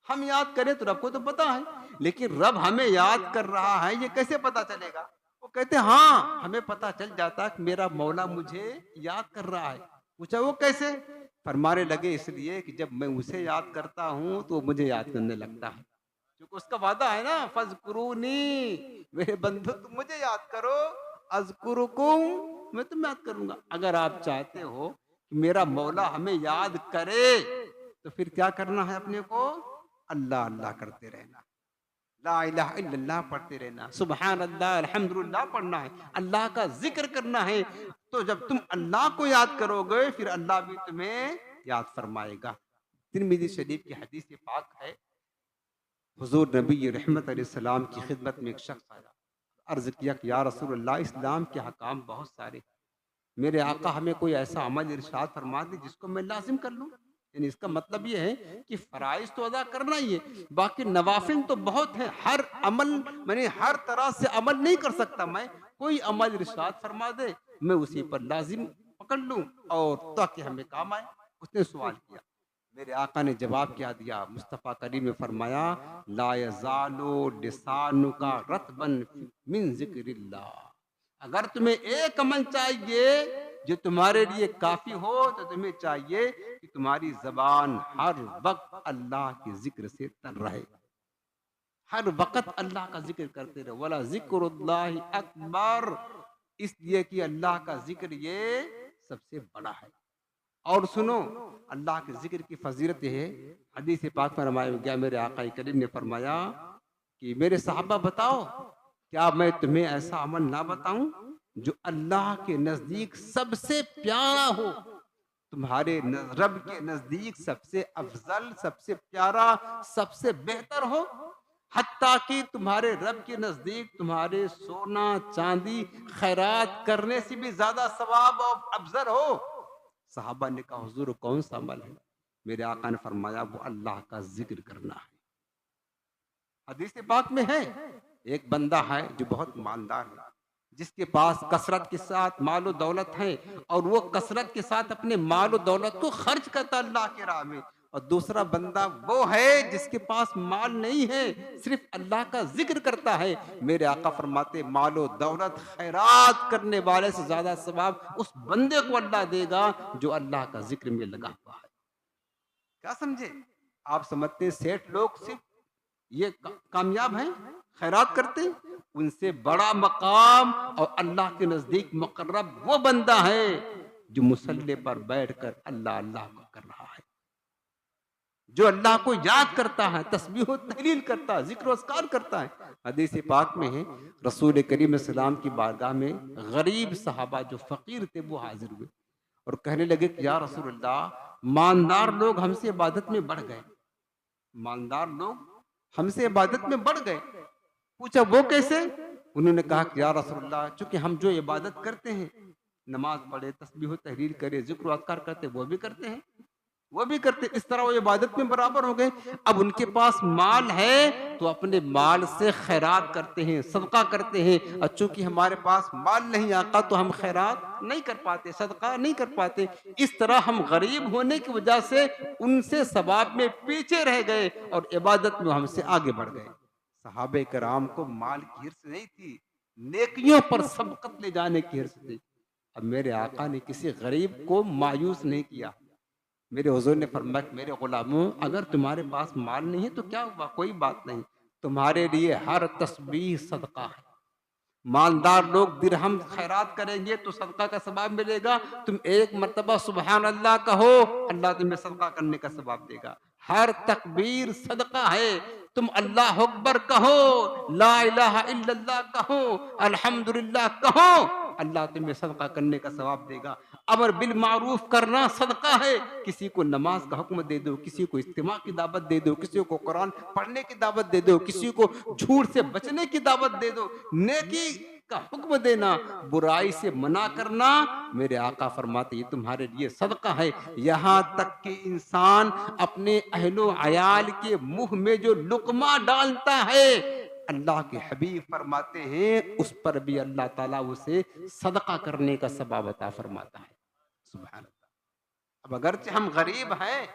ہم یاد کریں تو رب کو تو پتا ہے, لیکن رب ہمیں یاد کر رہا ہے یہ کیسے پتا چلے گا؟ وہ کہتے ہیں ہاں ہمیں پتا چل جاتا ہے کہ میرا مولا مجھے یاد کر رہا ہے. پوچھا وہ کیسے؟ فرمانے لگے اس لیے کہ جب میں اسے یاد کرتا ہوں تو مجھے یاد کرنے لگتا ہے, کیونکہ اس کا وعدہ ہے نا فذکرونی, میرے بندو تم مجھے یاد کرو, اذکرکم میں تمہیں یاد کروں گا. اگر آپ چاہتے ہو کہ میرا مولا ہمیں یاد کرے تو پھر کیا کرنا ہے اپنے کو؟ اللہ اللہ کرتے رہنا, لا الہ الا اللہ پڑھتے رہنا, سبحان اللہ الحمدللہ پڑھنا ہے, اللہ کا ذکر کرنا ہے. تو جب تم اللہ کو یاد کرو گے پھر اللہ بھی تمہیں یاد فرمائے گا. ترمذی شریف کی حدیث پاک ہے, حضور نبی رحمت علیہ السلام کی خدمت میں ایک شخص آیا, عرض کیا کہ یا رسول اللہ اسلام کے حکام بہت سارے, میرے آقا ہمیں کوئی ایسا عمل ارشاد فرما دے جس کو میں لازم کر لوں. یعنی اس کا مطلب یہ ہے کہ فرائض تو ادا کرنا ہی ہے, باقی نوافل تو بہت ہیں, ہر عمل میں ہر طرح سے عمل نہیں کر سکتا میں, کوئی عمل ارشاد فرما دے میں اسی پر لازم پکڑ لوں اور تاکہ ہمیں کام آئے. اس نے سوال کیا, میرے آقا نے جواب کیا دیا, مصطفیٰ کریم نے فرمایا لا یزال لسانک رطبا من ذکر اللہ. اگر تمہیں ایک عمل چاہیے جو تمہارے لیے کافی ہو تو تمہیں چاہیے کہ تمہاری زبان ہر وقت اللہ کے ذکر سے تر رہے, ہر وقت اللہ کا ذکر کرتے رہے. ولا ذکر اللہ اکبر, اس لیے کہ اللہ کا ذکر یہ سب سے بڑا ہے. اور سنو اللہ کے ذکر کی فضیلت یہ ہے, حدیث پاک فرمایا گیا, میرے آقا کریم نے فرمایا کہ میرے صحابہ بتاؤ کیا میں تمہیں ایسا عمل نہ بتاؤں جو اللہ کے نزدیک سب سے پیارا ہو, تمہارے رب کے نزدیک سب سے افضل, سب سے پیارا, سب سے بہتر ہو, حتیٰ کہ تمہارے رب کے نزدیک تمہارے سونا چاندی خیرات کرنے سے بھی زیادہ ثواب اور افضل ہو. صحابہ نے کہا حضور کون سا عمل ہے؟ میرے آقا نے فرمایا وہ اللہ کا ذکر کرنا ہے. حدیث پاک میں ہے ایک بندہ ہے جو بہت مالدار ہے, جس کے پاس کثرت کے ساتھ مال و دولت ہے, اور وہ کثرت کے ساتھ اپنے مال و دولت کو خرچ کرتا اللہ کے راہ میں. اور دوسرا بندہ وہ ہے جس کے پاس مال نہیں ہے, صرف اللہ کا ذکر کرتا ہے. میرے آقا فرماتے مال و دولت خیرات کرنے والے سے زیادہ ثواب اس بندے کو اللہ دے گا جو اللہ کا ذکر میں لگا ہوا ہے. کیا سمجھے آپ؟ سمجھتے ہیں سیٹھ لوگ صرف یہ کامیاب ہیں, خیرات کرتے, ان سے بڑا مقام اور اللہ کے نزدیک مقرب وہ بندہ ہے جو مصلی پر بیٹھ کر اللہ اللہ کو کر رہا ہے, جو اللہ کو یاد کرتا ہے, تسبیح و تحلیل کرتا ہے, ذکر و اذکار کرتا ہے. حدیث پاک میں ہے رسول کریم السلام کی بارگاہ میں غریب صحابہ جو فقیر تھے وہ حاضر ہوئے اور کہنے لگے کہ یا رسول اللہ مالدار لوگ ہم سے عبادت میں بڑھ گئے, مالدار لوگ ہم سے عبادت میں بڑھ گئے. پوچھا وہ کیسے؟ انہوں نے کہا کہ یا رسول اللہ، چونکہ ہم جو عبادت کرتے ہیں، نماز پڑھے، تسبیح و تحلیل کرے، ذکر و اذکار کرتے، وہ بھی کرتے ہیں، وہ بھی کرتے، اس طرح وہ عبادت میں برابر ہو گئے۔ اب ان کے پاس مال ہے تو اپنے مال سے خیرات کرتے ہیں، صدقہ کرتے ہیں، اور چونکہ ہمارے پاس مال نہیں آتا تو ہم خیرات نہیں کر پاتے، صدقہ نہیں کر پاتے۔ اس طرح ہم غریب ہونے کی وجہ سے ان سے ثواب میں پیچھے رہ گئے اور عبادت میں ہم سے آگے بڑھ گئے۔ صحابہ کرام کو مال کی حرص نہیں تھی، نیکیوں پر سبقت لے جانے کی حرص تھی۔ اب میرے آقا نے کسی غریب کو مایوس نہیں کیا۔ میرے حضور نے فرمایا کہ میرے غلاموں، اگر تمہارے پاس مال نہیں ہے تو کیا ہوا، کوئی بات نہیں، تمہارے لیے ہر تسبیح صدقہ ہے۔ مالدار لوگ درہم خیرات کریں گے تو صدقہ کا ثواب ملے گا، تم ایک مرتبہ سبحان اللہ کہو، اللہ تمہیں صدقہ کرنے کا ثواب دے گا۔ ہر تکبیر صدقہ ہے، تم اللہ اکبر کہو، لا الہ الا اللہ کہو، الحمدللہ کہو، اللہ تمہیں صدقہ کرنے کا ثواب دے گا۔ امر بالمعروف کرنا صدقہ ہے، کسی کو نماز کا حکم دے دو، کسی کو اجتماع کی دعوت دے دو، کسی کو قرآن پڑھنے کی دعوت دے دو، کسی کو جھوٹ سے بچنے کی دعوت دے دو، نیکی کا حکم دینا، برائی سے منع کرنا، میرے آقا فرماتے یہ تمہارے لیے صدقہ ہے۔ یہاں تک کہ انسان اپنے اہل و عیال کے منہ میں جو لقمہ ڈالتا ہے، اللہ کے حبیب فرماتے ہیں اس پر بھی اللہ تعالیٰ اسے صدقہ کرنے کا ثواب عطا فرماتا ہے۔ سبحان اللہ۔ اب اگرچہ ہم غریب ہیں،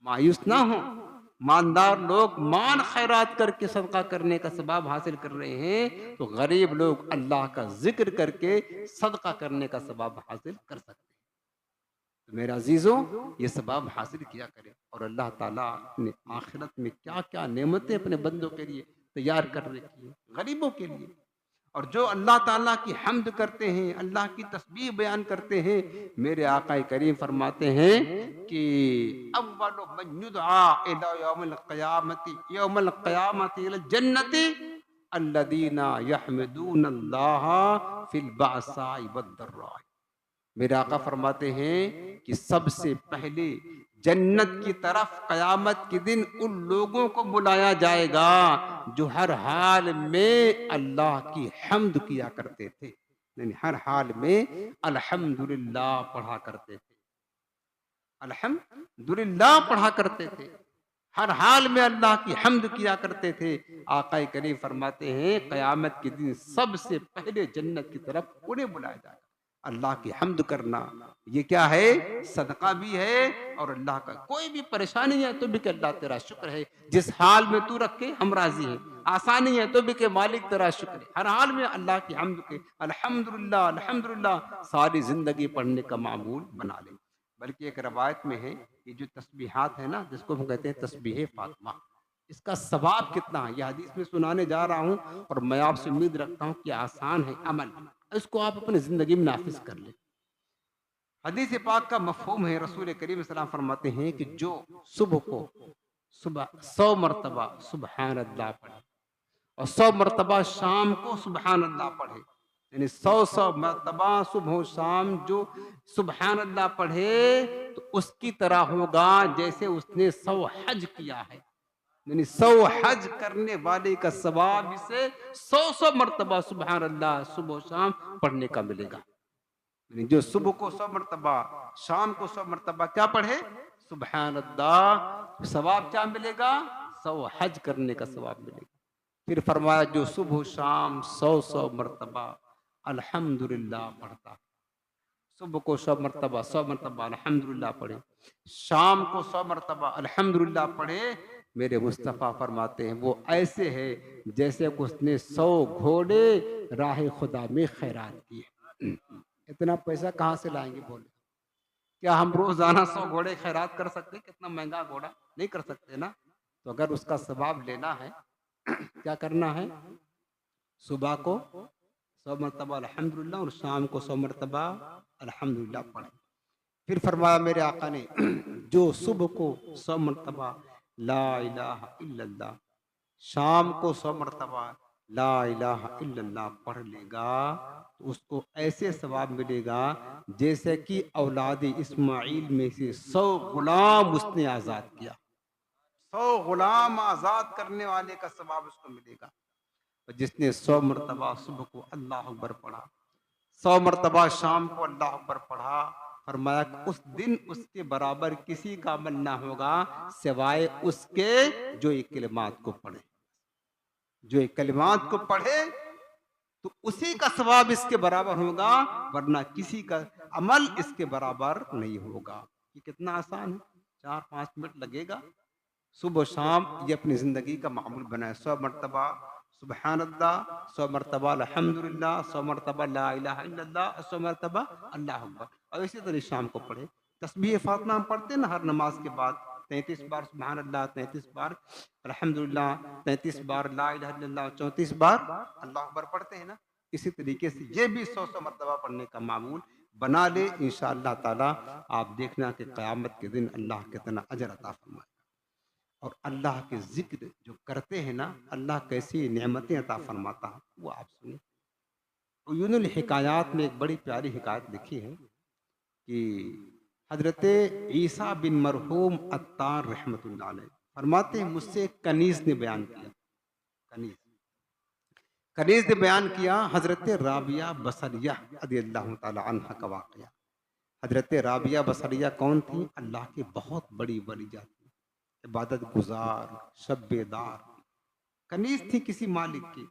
مایوس نہ ہوں، مالدار لوگ مال خیرات کر کے صدقہ کرنے کا ثواب حاصل کر رہے ہیں، تو غریب لوگ اللہ کا ذکر کر کے صدقہ کرنے کا ثواب حاصل کر سکتے ہیں۔ تو میرے عزیزوں، یہ ثواب حاصل کیا کریں، اور اللہ تعالیٰ نے آخرت میں کیا کیا نعمتیں اپنے بندوں کے لیے تیار کر رکھی ہیں، غریبوں کے لیے۔ اور جو اللہ تعالیٰ کی حمد کرتے ہیں، اللہ کی تسبیح بیان کرتے ہیں، میرے آقا کریم فرماتے ہیں کہ اول من یدعا الی یوم القیامت الی الجنت الذین یحمدون اللہ فی البأساء والضراء۔ میرے آقا فرماتے ہیں کہ سب سے پہلے جنت کی طرف قیامت کے دن ان لوگوں کو بلایا جائے گا جو ہر حال میں اللہ کی حمد کیا کرتے تھے، یعنی ہر حال میں الحمدللہ پڑھا کرتے تھے، الحمدللہ پڑھا کرتے تھے، ہر حال میں اللہ کی حمد کیا کرتے تھے۔ آقا کریم فرماتے ہیں قیامت کے دن سب سے پہلے جنت کی طرف انہیں بلایا جائے گا۔ اللہ کی حمد کرنا یہ کیا ہے؟ صدقہ بھی ہے، اور اللہ کا کوئی بھی پریشانی ہے تو بھی کہ اللہ تیرا شکر ہے، جس حال میں تو رکھے ہم راضی ہیں، آسانی ہے تو بھی کہ مالک تیرا شکر ہے، ہر حال میں اللہ کی حمد کے الحمدللہ الحمدللہ ساری زندگی پڑھنے کا معمول بنا لیں۔ بلکہ ایک روایت میں ہے کہ جو تسبیحات ہیں نا، جس کو ہم کہتے ہیں تسبیح فاطمہ، اس کا ثواب کتنا ہے یہ حدیث میں سنانے جا رہا ہوں، اور میں آپ سے امید رکھتا ہوں کہ آسان ہے عمل، اس کو آپ اپنی زندگی میں نافذ کر لیں۔ حدیث پاک کا مفہوم ہے، رسول کریم صلی اللہ علیہ وسلم فرماتے ہیں کہ جو صبح کو 100 مرتبہ سبحان اللہ پڑھے، اور 100 مرتبہ شام کو سبحان اللہ پڑھے، یعنی 100 مرتبہ صبح و شام جو سبحان اللہ پڑھے تو اس کی طرح ہوگا جیسے اس نے 100 حج کیا ہے، یعنی 100 حج کرنے والے کا ثواب اسے 100 مرتبہ سبحان اللہ صبح و شام پڑھنے کا ملے گا۔ یعنی جو صبح کو 100 مرتبہ، شام کو 100 مرتبہ کیا پڑھے؟ سبحان اللہ، ثواب کیا ملے گا؟ 100 حج کرنے کا ثواب ملے گا۔ پھر فرمایا جو صبح و شام 100 مرتبہ الحمدللہ پڑھتا، صبح کو 100 مرتبہ الحمدللہ پڑھے، شام کو 100 مرتبہ الحمدللہ پڑھے، میرے مصطفیٰ فرماتے ہیں وہ ایسے ہے جیسے اس نے 100 گھوڑے راہ خدا میں خیرات کیے۔ اتنا پیسہ کہاں سے لائیں گے بولے؟ کیا ہم روزانہ 100 گھوڑے خیرات کر سکتے ہیں؟ کتنا مہنگا گھوڑا، نہیں کر سکتے نا۔ تو اگر اس کا ثواب لینا ہے کیا کرنا ہے؟ صبح کو 100 مرتبہ الحمدللہ اور شام کو 100 مرتبہ الحمدللہ پڑھیں۔ پھر فرمایا میرے آقا نے جو صبح کو 100 مرتبہ لا الہ الا اللہ، شام کو 100 مرتبہ لا الہ الا اللہ پڑھ لے گا تو اس کو ایسے ثواب ملے گا جیسے کہ اولاد اسماعیل میں سے 100 غلام اس نے آزاد کیا، 100 غلام آزاد کرنے والے کا ثواب اس کو ملے گا۔ اور جس نے 100 مرتبہ صبح کو اللہ اکبر پڑھا، 100 مرتبہ شام کو اللہ اکبر پڑھا، فرمایا کہ اس دن اس کے برابر کسی کا عمل نہ ہوگا سوائے اس کے جو یہ کلمات کو پڑھے، جو یہ کلمات کو پڑھے تو اسی کا ثواب اس کے برابر ہوگا، ورنہ کسی کا عمل اس کے برابر نہیں ہوگا۔ یہ کتنا آسان ہے، 4-5 منٹ لگے گا، صبح و شام یہ اپنی زندگی کا معمول بنائے۔ 100 مرتبہ سبحان اللہ، 100 مرتبہ الحمدللہ، 100 مرتبہ لا الہ الا اللہ، 100 مرتبہ اللہ اکبر، اور اسی طرح شام کو پڑھے۔ تسبیح فاطمہ ہم پڑھتے ہیں نا ہر نماز کے بعد، 33 بار سبحان اللہ، 33 بار الحمدللہ، 33 بار لا الہ الا اللہ، 34 بار اللہ اکبر پڑھتے ہیں نا، اسی طریقے سے یہ بھی 100 مرتبہ پڑھنے کا معمول بنا لے، انشاءاللہ تعالی آپ دیکھنا کہ قیامت کے دن اللہ کتنا اجر عطا فرمائے گا۔ اور اللہ کے ذکر جو کرتے ہیں نا، اللہ کیسی نعمتیں عطا فرماتا ہے وہ آپ سنیں۔ عیون الحکایات میں ایک بڑی پیاری حکایت لکھی ہے کہ حضرت عیسیٰ بن مرحوم عطار رحمۃ اللہ علیہ فرماتے ہیں، مجھ سے کنیز نے بیان کیا، کنیز نے بیان کیا حضرت رابعہ بصریہ رضی اللہ تعالی عنہ کا واقعہ۔ حضرت رابعہ بصریہ کون تھی؟ اللہ کی بہت بڑی ولیہ تھی، عبادت گزار، شب بیدار، کنیز تھی کسی مالک کی،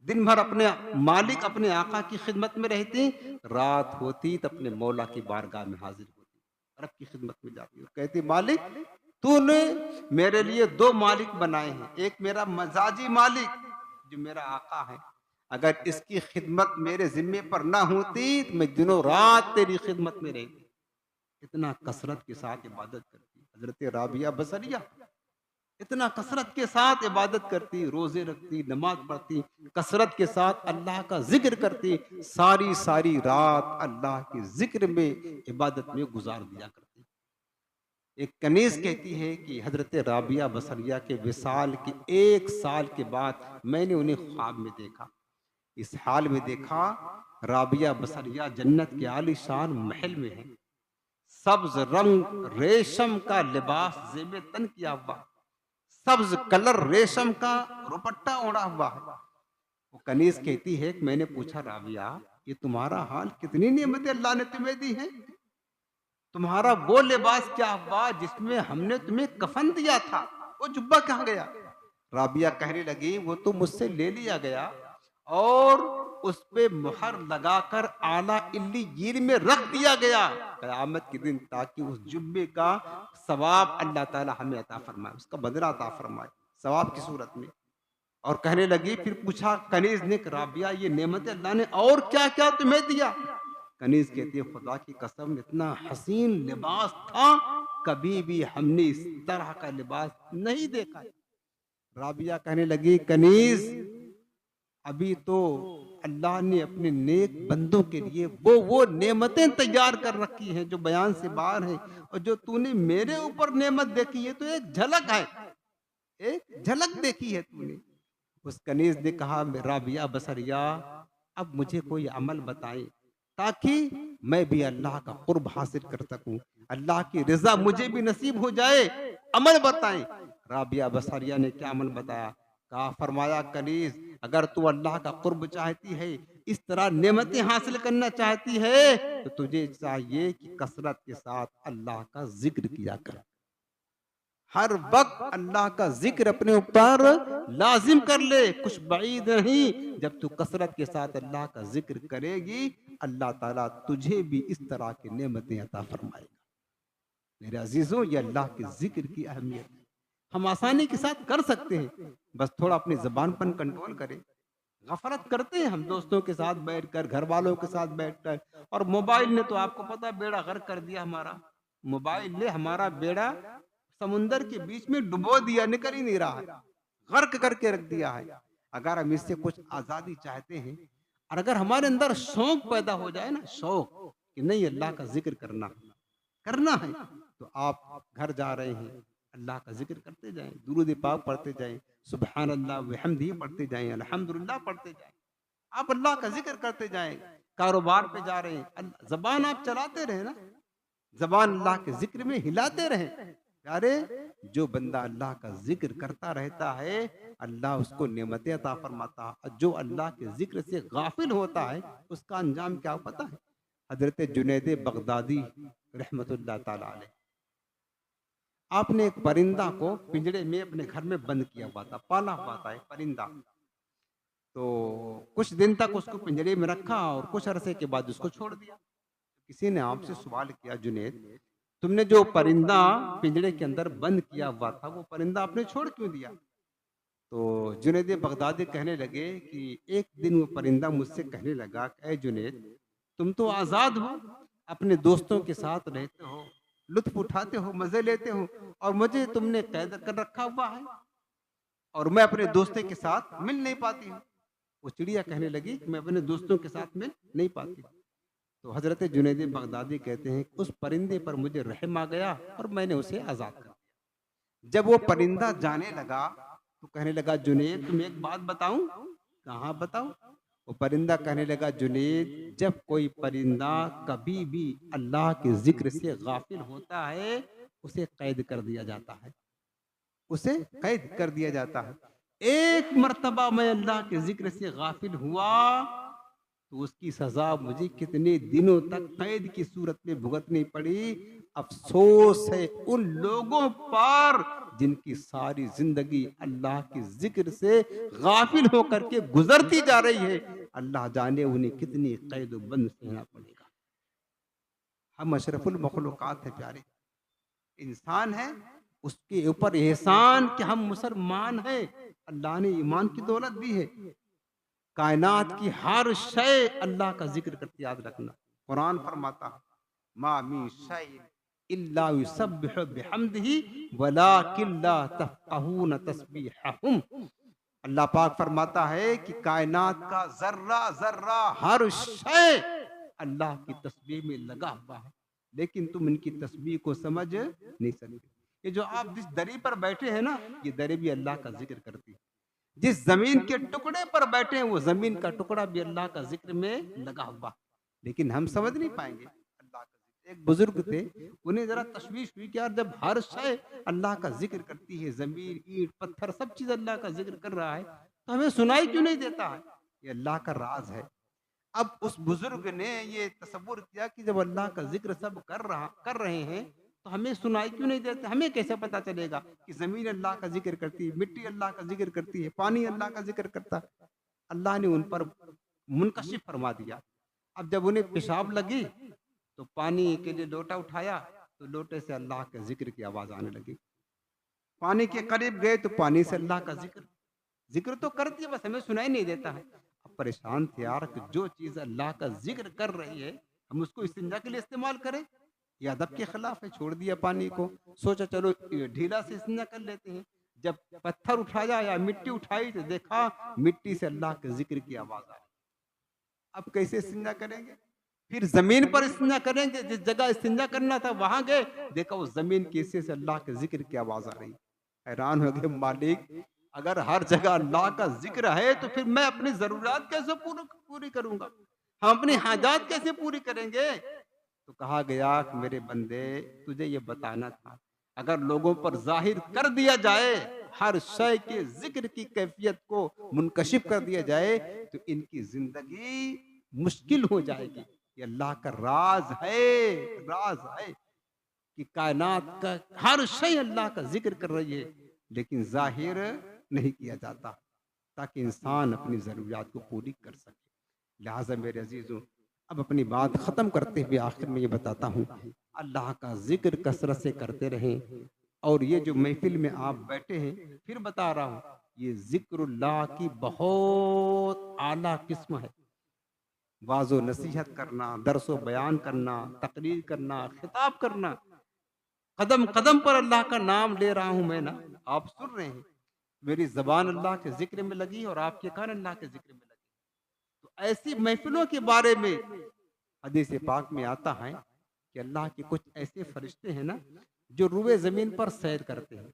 دن بھر اپنے مالک اپنے آقا کی خدمت میں رہتی، رات ہوتی تو اپنے مولا کی بارگاہ میں حاضر ہوتی، رب کی خدمت میں جاتی اور کہتی، مالک تو نے میرے لیے 2 مالک بنائے ہیں، ایک میرا مزاجی مالک جو میرا آقا ہے، اگر اس کی خدمت میرے ذمے پر نہ ہوتی تو میں دنوں رات تیری خدمت میں رہتی۔ اتنا کثرت کے ساتھ عبادت کرتی حضرت رابعہ بصریہ، اتنا کثرت کے ساتھ عبادت کرتی، روزے رکھتی، نماز پڑھتی، کثرت کے ساتھ اللہ کا ذکر کرتی، ساری رات اللہ کے ذکر میں عبادت میں گزار دیا کرتی۔ ایک کنیز کہتی ہے کہ حضرت رابعہ بصریہ کے وصال کے 1 سال کے بعد میں نے انہیں خواب میں دیکھا، اس حال میں دیکھا رابعہ بصریہ جنت کے عالی شان محل میں ہے، سبز رنگ ریشم کا لباس زیب تن کیا ہوا، سبز کلر ریشم کا روپٹا اوڑھا ہوا ہے۔ وہ کنیز کہتی ہے کہ میں نے پوچھا، رابعہ یہ تمہارا حال، کتنی نعمتیں اللہ نے تمہیں دی ہیں، تمہارا وہ لباس کیا ہوا جس میں ہم نے تمہیں کفن دیا تھا، وہ جبہ کہاں گیا؟ رابعہ کہنے لگی، وہ تو مجھ سے لے لیا گیا اور اس پہ مہر لگا کر اعلیٰ علیین میں رکھ دیا گیا قیامت کے دن، تاکہ اس جبے کا ثواب اللہ تعالی ہمیں عطا فرمائے، اس کا بدلہ عطا فرمائے ثواب کی صورت میں۔ اور کہنے لگی، پھر پوچھا کنیز نے کہ رابعہ یہ نعمت اللہ نے اور کیا کیا تمہیں دیا؟ کنیز کہتی ہے، خدا کی قسم اتنا حسین لباس تھا، کبھی بھی ہم نے اس طرح کا لباس نہیں دیکھا۔ رابعہ کہنے لگی، کنیز ابھی تو اللہ نے اپنے نیک بندوں کے لیے وہ نعمتیں تیار کر رکھی ہیں جو بیان سے باہر ہیں، اور جو تو نے میرے اوپر نعمت دیکھی ہے تو ایک جھلک ہے، ایک جھلک دیکھی ہے تو نے۔ اس کنیز نے کہا، رابعہ بصریہ اب مجھے کوئی عمل بتائیں تاکہ میں بھی اللہ کا قرب حاصل کر سکوں، اللہ کی رضا مجھے بھی نصیب ہو جائے، عمل بتائیں۔ رابعہ بصریہ نے کیا عمل بتایا؟ کہا، فرمایا کنیز اگر تو اللہ کا قرب چاہتی ہے، اس طرح نعمتیں حاصل کرنا چاہتی ہے، تو تجھے چاہیے کہ کثرت کے ساتھ اللہ کا ذکر کیا کر، ہر وقت اللہ کا ذکر اپنے اوپر لازم کر لے، کچھ بعید نہیں، جب تو کثرت کے ساتھ اللہ کا ذکر کرے گی اللہ تعالیٰ تجھے بھی اس طرح کی نعمتیں عطا فرمائے گا۔ میرے عزیزوں، یہ اللہ کے ذکر کی اہمیت ہے، ہم آسانی کے ساتھ کر سکتے ہیں، بس تھوڑا اپنی زبان پر کنٹرول کریں۔ غفلت کرتے ہیں ہم دوستوں کے ساتھ بیٹھ کر، گھر والوں کے ساتھ بیٹھ کر، اور موبائل نے تو آپ کو پتا بیڑا غرق کر دیا ہمارا، موبائل نے ہمارا بیڑا سمندر کے بیچ میں ڈبو دیا، نکل ہی نہیں رہا ہے، غرق کر کے رکھ دیا ہے۔ اگر ہم اس سے کچھ آزادی چاہتے ہیں، اور اگر ہمارے اندر شوق پیدا ہو جائے نا، شوق کہ نہیں اللہ کا ذکر کرنا ہے، تو آپ گھر جا رہے ہیں اللہ کا ذکر کرتے جائیں، درود پاک پڑھتے جائیں، سبحان اللہ وحمدہ پڑھتے جائیں، الحمدللہ پڑھتے جائیں، آپ اللہ کا ذکر کرتے جائیں۔ کاروبار پہ جا رہے ہیں، زبان آپ چلاتے رہیں نا، زبان اللہ کے ذکر میں ہلاتے رہیں، پیارے جو بندہ اللہ کا ذکر کرتا رہتا ہے اللہ اس کو نعمتیں عطا فرماتا ہے، اور جو اللہ کے ذکر سے غافل ہوتا ہے اس کا انجام کیا پتا ہے؟ حضرت جنید بغدادی رحمت اللہ تعالی علیہ، آپ نے ایک پرندہ کو پنجرے میں اپنے گھر میں بند کیا ہوا تھا، پالا ہوا تھا ایک پرندہ، تو کچھ دن تک اس کو پنجرے میں رکھا اور کچھ عرصے کے بعد اس کو چھوڑ دیا۔ کسی نے آپ سے سوال کیا، جنید تم نے جو پرندہ پنجرے کے اندر بند کیا ہوا تھا وہ پرندہ آپ نے چھوڑ کیوں دیا؟ تو جنید بغدادی کہنے لگے کہ ایک دن وہ پرندہ مجھ سے کہنے لگا کہ اے جنید تم تو آزاد ہو، اپنے دوستوں کے ساتھ رہتے ہو، لطف اٹھاتے ہو، مزے لیتے ہو، اور مجھے تم نے قید کر رکھا ہوا ہے اور میں اپنے دوستوں کے ساتھ مل نہیں پاتی ہوں۔ وہ چڑیا کہنے لگی کہ میں اپنے دوستوں کے ساتھ مل نہیں پاتی۔ تو حضرت جنید بغدادی کہتے ہیں کہ اس پرندے پر مجھے رحم آ گیا اور میں نے اسے آزاد کر دیا۔ جب وہ پرندہ جانے لگا تو کہنے لگا جنید تمہیں ایک بات بتاؤں؟ کہاں بتاؤ؟ وہ پرندہ کہنے لگا جنید جب کوئی پرندہ کبھی بھی اللہ کے ذکر سے غافل ہوتا ہے اسے قید کر دیا جاتا ہے، اسے قید کر دیا جاتا ہے۔ ایک مرتبہ میں اللہ کے ذکر سے غافل ہوا تو اس کی سزا مجھے کتنے دنوں تک قید کی صورت میں بھگتنی پڑی۔ افسوس ہے ان لوگوں پر جن کی ساری زندگی اللہ کے ذکر سے غافل ہو کر کے گزرتی جا رہی ہے، اللہ جانے انہیں کتنی قید و بند سہنا پڑے گا۔ ہم اشرف المخلوقات ہیں پیارے، انسان ہے، اس کے اوپر احسان کہ ہم مسلمان ہیں، اللہ نے ایمان کی دولت دی ہے۔ کائنات کی ہر شے اللہ کا ذکر کرتی، یاد رکھنا قرآن فرماتا ہے ما من شیء الا یسبح بحمدہ ولکن لا تفقہون تسبیحہم۔ اللہ پاک فرماتا ہے کہ کائنات کا ذرہ ذرہ ہر شے اللہ کی تسبیح میں لگا ہوا ہے، لیکن تم ان کی تسبیح کو سمجھ نہیں سکتے۔ یہ جو آپ جس دری پر بیٹھے ہیں نا، یہ دری بھی اللہ کا ذکر کرتی ہے۔ جس زمین کے ٹکڑے پر بیٹھے ہیں وہ زمین کا ٹکڑا بھی اللہ کا ذکر میں لگا ہوا، لیکن ہم سمجھ نہیں پائیں گے اللہ کا ذکر۔ ایک بزرگ تھے، انہیں ذرا تشویش ہوئی کہ یار جب ہر شے اللہ کا ذکر کرتی ہے، زمین، اینٹ، پتھر، سب چیز اللہ کا ذکر کر رہا ہے، تو ہمیں سنائی کیوں نہیں دیتا ہے؟ یہ اللہ کا راز ہے۔ اب اس بزرگ نے یہ تصور کیا کہ جب اللہ کا ذکر سب کر رہے ہیں تو ہمیں سنائی کیوں نہیں دیتے؟ ہمیں کیسے پتا چلے گا کہ زمین اللہ کا ذکر کرتی ہے، مٹی اللہ کا ذکر کرتی ہے، پانی اللہ کا ذکر کرتا ہے؟ اللہ نے ان پر منکشف فرما دیا۔ اب جب انہیں پیشاب لگی تو پانی کے لیے لوٹا اٹھایا تو لوٹے سے اللہ کے ذکر کی آواز آنے لگی۔ پانی کے قریب گئے تو پانی سے اللہ کا ذکر تو کرتی ہے، بس ہمیں سنائی نہیں دیتا ہے۔ اب پریشان تھے یار کہ جو چیز اللہ کا ذکر کر رہی ہے ہم اس کو استنجا کے لیے استعمال کریں، یہ ادب کے خلاف ہے۔ چھوڑ دیا پانی کو، سوچا چلو ڈھیلا سے استنجا کر لیتے ہیں۔ جب پتھر اٹھایا یا مٹی اٹھائی تو دیکھا مٹی سے اللہ کے ذکر کی آواز آ رہی۔ اب کیسے استنجا کریں گے؟ پھر زمین پر استنجا کریں گے، جس جگہ استنجا کرنا تھا وہاں گئے، دیکھا وہ زمین کے حصے سے اللہ کے ذکر کی آواز آ رہی۔ حیران ہو گئے، مالک اگر ہر جگہ اللہ کا ذکر ہے تو پھر میں اپنی ضرورات کیسے پوری کروں گا؟ ہم اپنی حاجات کیسے پوری کریں گے؟ تو کہا گیا کہ میرے بندے تجھے یہ بتانا تھا، اگر لوگوں پر ظاہر کر دیا جائے، ہر شے کے ذکر کی کیفیت کو منکشف کر دیا جائے تو ان کی زندگی مشکل ہو جائے گی۔ یہ اللہ کا راز ہے کہ کائنات کا ہر شے اللہ کا ذکر کر رہی ہے لیکن ظاہر نہیں کیا جاتا تاکہ انسان اپنی ضروریات کو پوری کر سکے۔ لہٰذا میرے عزیزوں، اب اپنی بات ختم کرتے ہوئے آخر میں یہ بتاتا ہوں، اللہ کا ذکر کثرت سے کرتے رہیں، اور یہ جو محفل میں آپ بیٹھے ہیں پھر بتا رہا ہوں، یہ ذکر اللہ کی بہت اعلیٰ قسم ہے۔ واعظ و نصیحت کرنا، درس و بیان کرنا، تقریر کرنا، خطاب کرنا، قدم قدم پر اللہ کا نام لے رہا ہوں میں نا، آپ سن رہے ہیں، میری زبان اللہ کے ذکر میں لگی اور آپ کے کان اللہ کے ذکر میں لگی۔ تو ایسی محفلوں کے بارے میں حدیث پاک میں آتا ہے کہ اللہ کے کچھ ایسے فرشتے ہیں نا جو روئے زمین پر سیر کرتے ہیں،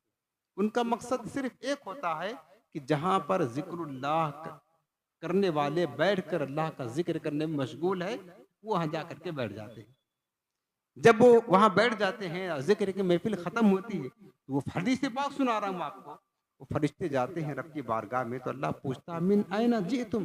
ان کا مقصد صرف ایک ہوتا ہے کہ جہاں پر ذکر اللہ کرنے والے بیٹھ کر اللہ کا ذکر کرنے میں مشغول ہے، وہاں جا کر کے بیٹھ جاتے ہیں۔ جب وہ وہاں بیٹھ جاتے ہیں، ذکر کی محفل ختم ہوتی ہے، تو وہ حدیث پاک سنا رہا ہوں آپ کو، وہ فرشتے جاتے ہیں رب کی بارگاہ میں، تو اللہ پوچھتا من این جئتم،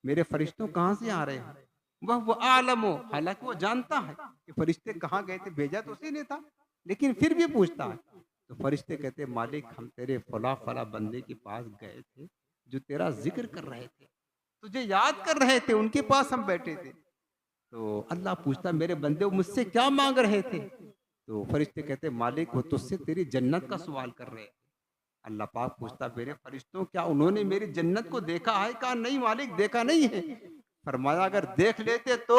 میرے فرشتوں کہاں سے آ رہے ہیں؟ وہ عالم ہو، حالانکہ وہ جانتا ہے کہ فرشتے کہاں گئے تھے، بھیجا تو اسی نے تھا، لیکن پھر بھی پوچھتا ہے. تو فرشتے کہتے ہیں مالک ہم تیرے فلاں فلاں بندے کے پاس گئے تھے جو تیرا ذکر کر رہے تھے، تجھے یاد کر رہے تھے، ان کے پاس ہم بیٹھے تھے. تو اللہ پوچھتا میرے بندے وہ مجھ سے کیا مانگ رہے تھے؟ تو فرشتے کہتے مالک وہ تجھ سے تیری جنت کا سوال کر رہے تھے. اللہ پاک پوچھتا میرے فرشتوں کیا انہوں نے میری جنت کو دیکھا ہے؟ کہا نہیں مالک دیکھا نہیں ہے. فرمایا اگر دیکھ لیتے تو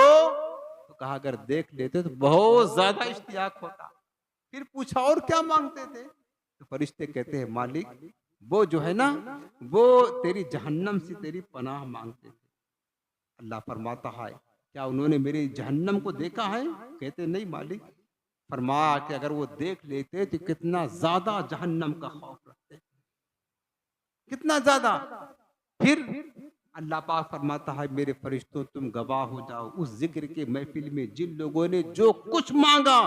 کہا اگر دیکھ لیتے تو بہت زیادہ اشتیاق ہوتا. پھر پوچھا اور کیا مانگتے تھے؟ تو فرشتے کہتے ہیں مالک وہ جو ہے نا وہ تیری جہنم سے تیری پناہ مانگتے تھے. اللہ فرماتا ہے کیا انہوں نے میری جہنم کو دیکھا ہے؟ کہتے نہیں مالک. فرمایا کہ اگر وہ دیکھ لیتے تو کتنا زیادہ جہنم کا خوف رکھتے، کتنا زیادہ. پھر اللہ پاک فرماتا ہے میرے فرشتوں تم گواہ ہو جاؤ اس ذکر کے محفل میں جن لوگوں نے جو کچھ مانگا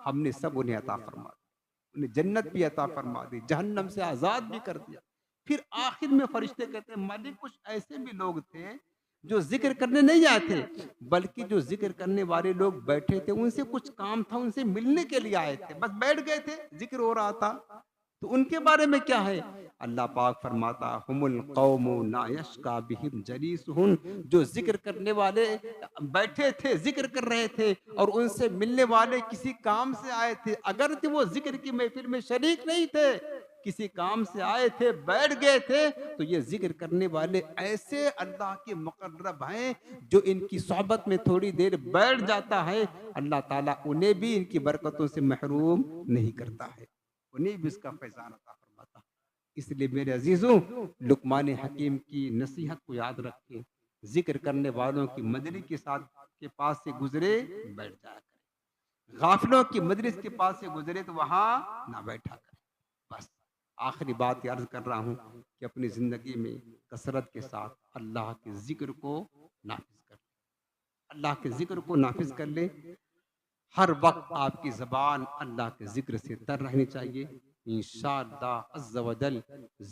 ہم نے سب انہیں عطا فرما دی، انہیں جنت بھی عطا فرما دی، جہنم سے آزاد بھی کر دیا. پھر آخر میں فرشتے کہتے ہیں مالک کچھ ایسے بھی لوگ تھے جو ذکر کرنے نہیں آئے تھے بلکہ جو ذکر کرنے والے لوگ بیٹھے تھے ان سے کچھ کام تھا، ان سے ملنے کے لیے آئے تھے، بس بیٹھ گئے تھے، ذکر ہو رہا تھا. تو ان کے بارے میں کیا ہے؟ اللہ پاک فرماتا ہم القوم لا یشقی بہم جلیسہم، جو ذکر کرنے والے بیٹھے تھے ذکر کر رہے تھے اور ان سے ملنے والے کسی کام سے آئے تھے، اگرچہ وہ ذکر کی محفل میں شریک نہیں تھے، کسی کام سے آئے تھے بیٹھ گئے تھے، تو یہ ذکر کرنے والے ایسے اللہ کے مقرب ہیں جو ان کی صحبت میں تھوڑی دیر بیٹھ جاتا ہے اللہ تعالیٰ انہیں بھی ان کی برکتوں سے محروم نہیں کرتا ہے، انہیں بھی اس کا فیضان عطا فرماتا ہے. اس لیے میرے عزیزوں لقمان حکیم کی نصیحت کو یاد رکھیں، ذکر کرنے والوں کی مجلس کے ساتھ کے پاس سے گزرے بیٹھ جایا کریں، غافلوں کی مجلس کے پاس سے گزرے تو وہاں نہ بیٹھا کریں. بس آخری بات یہ عرض کر رہا ہوں کہ اپنی زندگی میں کثرت کے ساتھ اللہ کے ذکر کو نافذ کر لیں، اللہ کے ذکر کو نافذ کر لیں. ہر وقت آپ کی زبان اللہ کے ذکر سے تر رہنی چاہیے. انشاءاللہ عز و جل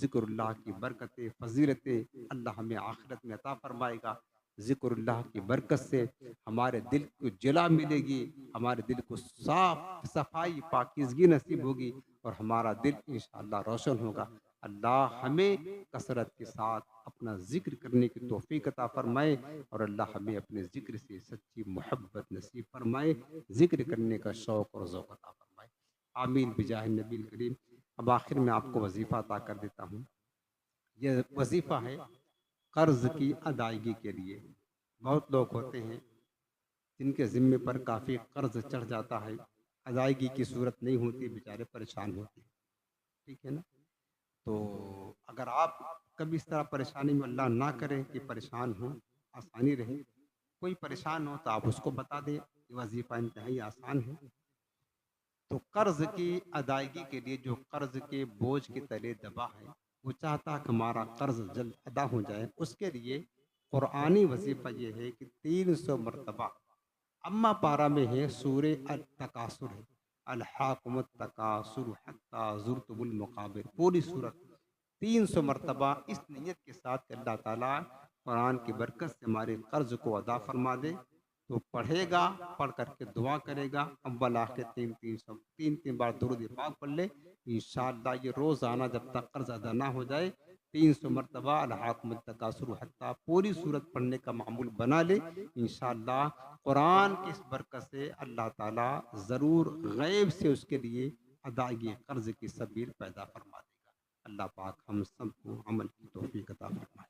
ذکر اللہ کی برکتیں فضیلتیں اللہ ہمیں آخرت میں عطا فرمائے گا. ذکر اللہ کی برکت سے ہمارے دل کو جلا ملے گی، ہمارے دل کو صاف صفائی پاکیزگی نصیب ہوگی اور ہمارا دل انشاءاللہ روشن ہوگا. اللہ ہمیں کثرت کے ساتھ اپنا ذکر کرنے کی توفیق عطا فرمائے اور اللہ ہمیں اپنے ذکر سے سچی محبت نصیب فرمائے، ذکر کرنے کا شوق اور ذوق عطا فرمائے. آمین بجاہ نبی کریم. اب آخر میں آپ کو وظیفہ عطا کر دیتا ہوں. یہ وظیفہ ہے قرض کی ادائیگی کے لیے. بہت لوگ ہوتے ہیں جن کے ذمے پر کافی قرض چڑھ جاتا ہے، ادائیگی کی صورت نہیں ہوتی، بیچارے پریشان ہوتے ہیں. ٹھیک ہے نا؟ تو اگر آپ کبھی اس طرح پریشانی میں اللہ نہ کرے کہ پریشان ہوں، آسانی رہے، کوئی پریشان ہو تو آپ اس کو بتا دیں. یہ وظیفہ انتہائی آسان ہے. تو قرض کی ادائیگی کے لیے جو قرض کے بوجھ کے تلے دبا ہے، وہ چاہتا کہ ہمارا قرض جلد ادا ہو جائے، اس کے لیے قرآنی وظیفہ یہ ہے کہ 300 مرتبہ اما پارا میں ہے سورہ التکاثر ہے، الحاکم التکاثر حتی زرتم المقابر، پوری صورت 300 مرتبہ اس نیت کے ساتھ کہ اللہ تعالیٰ قرآن کی برکت سے ہمارے قرض کو ادا فرما دے. تو پڑھے گا، پڑھ کر کے دعا کرے گا، اول آخر تین بار درود پاک پڑھ لے. انشاءاللہ یہ روزانہ جب تک قرض ادا نہ ہو جائے 300 مرتبہ الحاکم التکاثر حتی پوری صورت پڑھنے کا معمول بنا لے. انشاءاللہ قرآن کی اس برکت سے اللہ تعالیٰ ضرور غیب سے اس کے لیے ادائیگی قرض کی سبیل پیدا فرما دے گا. اللہ پاک ہم سب کو عمل کی توفیق عطا فرمائے.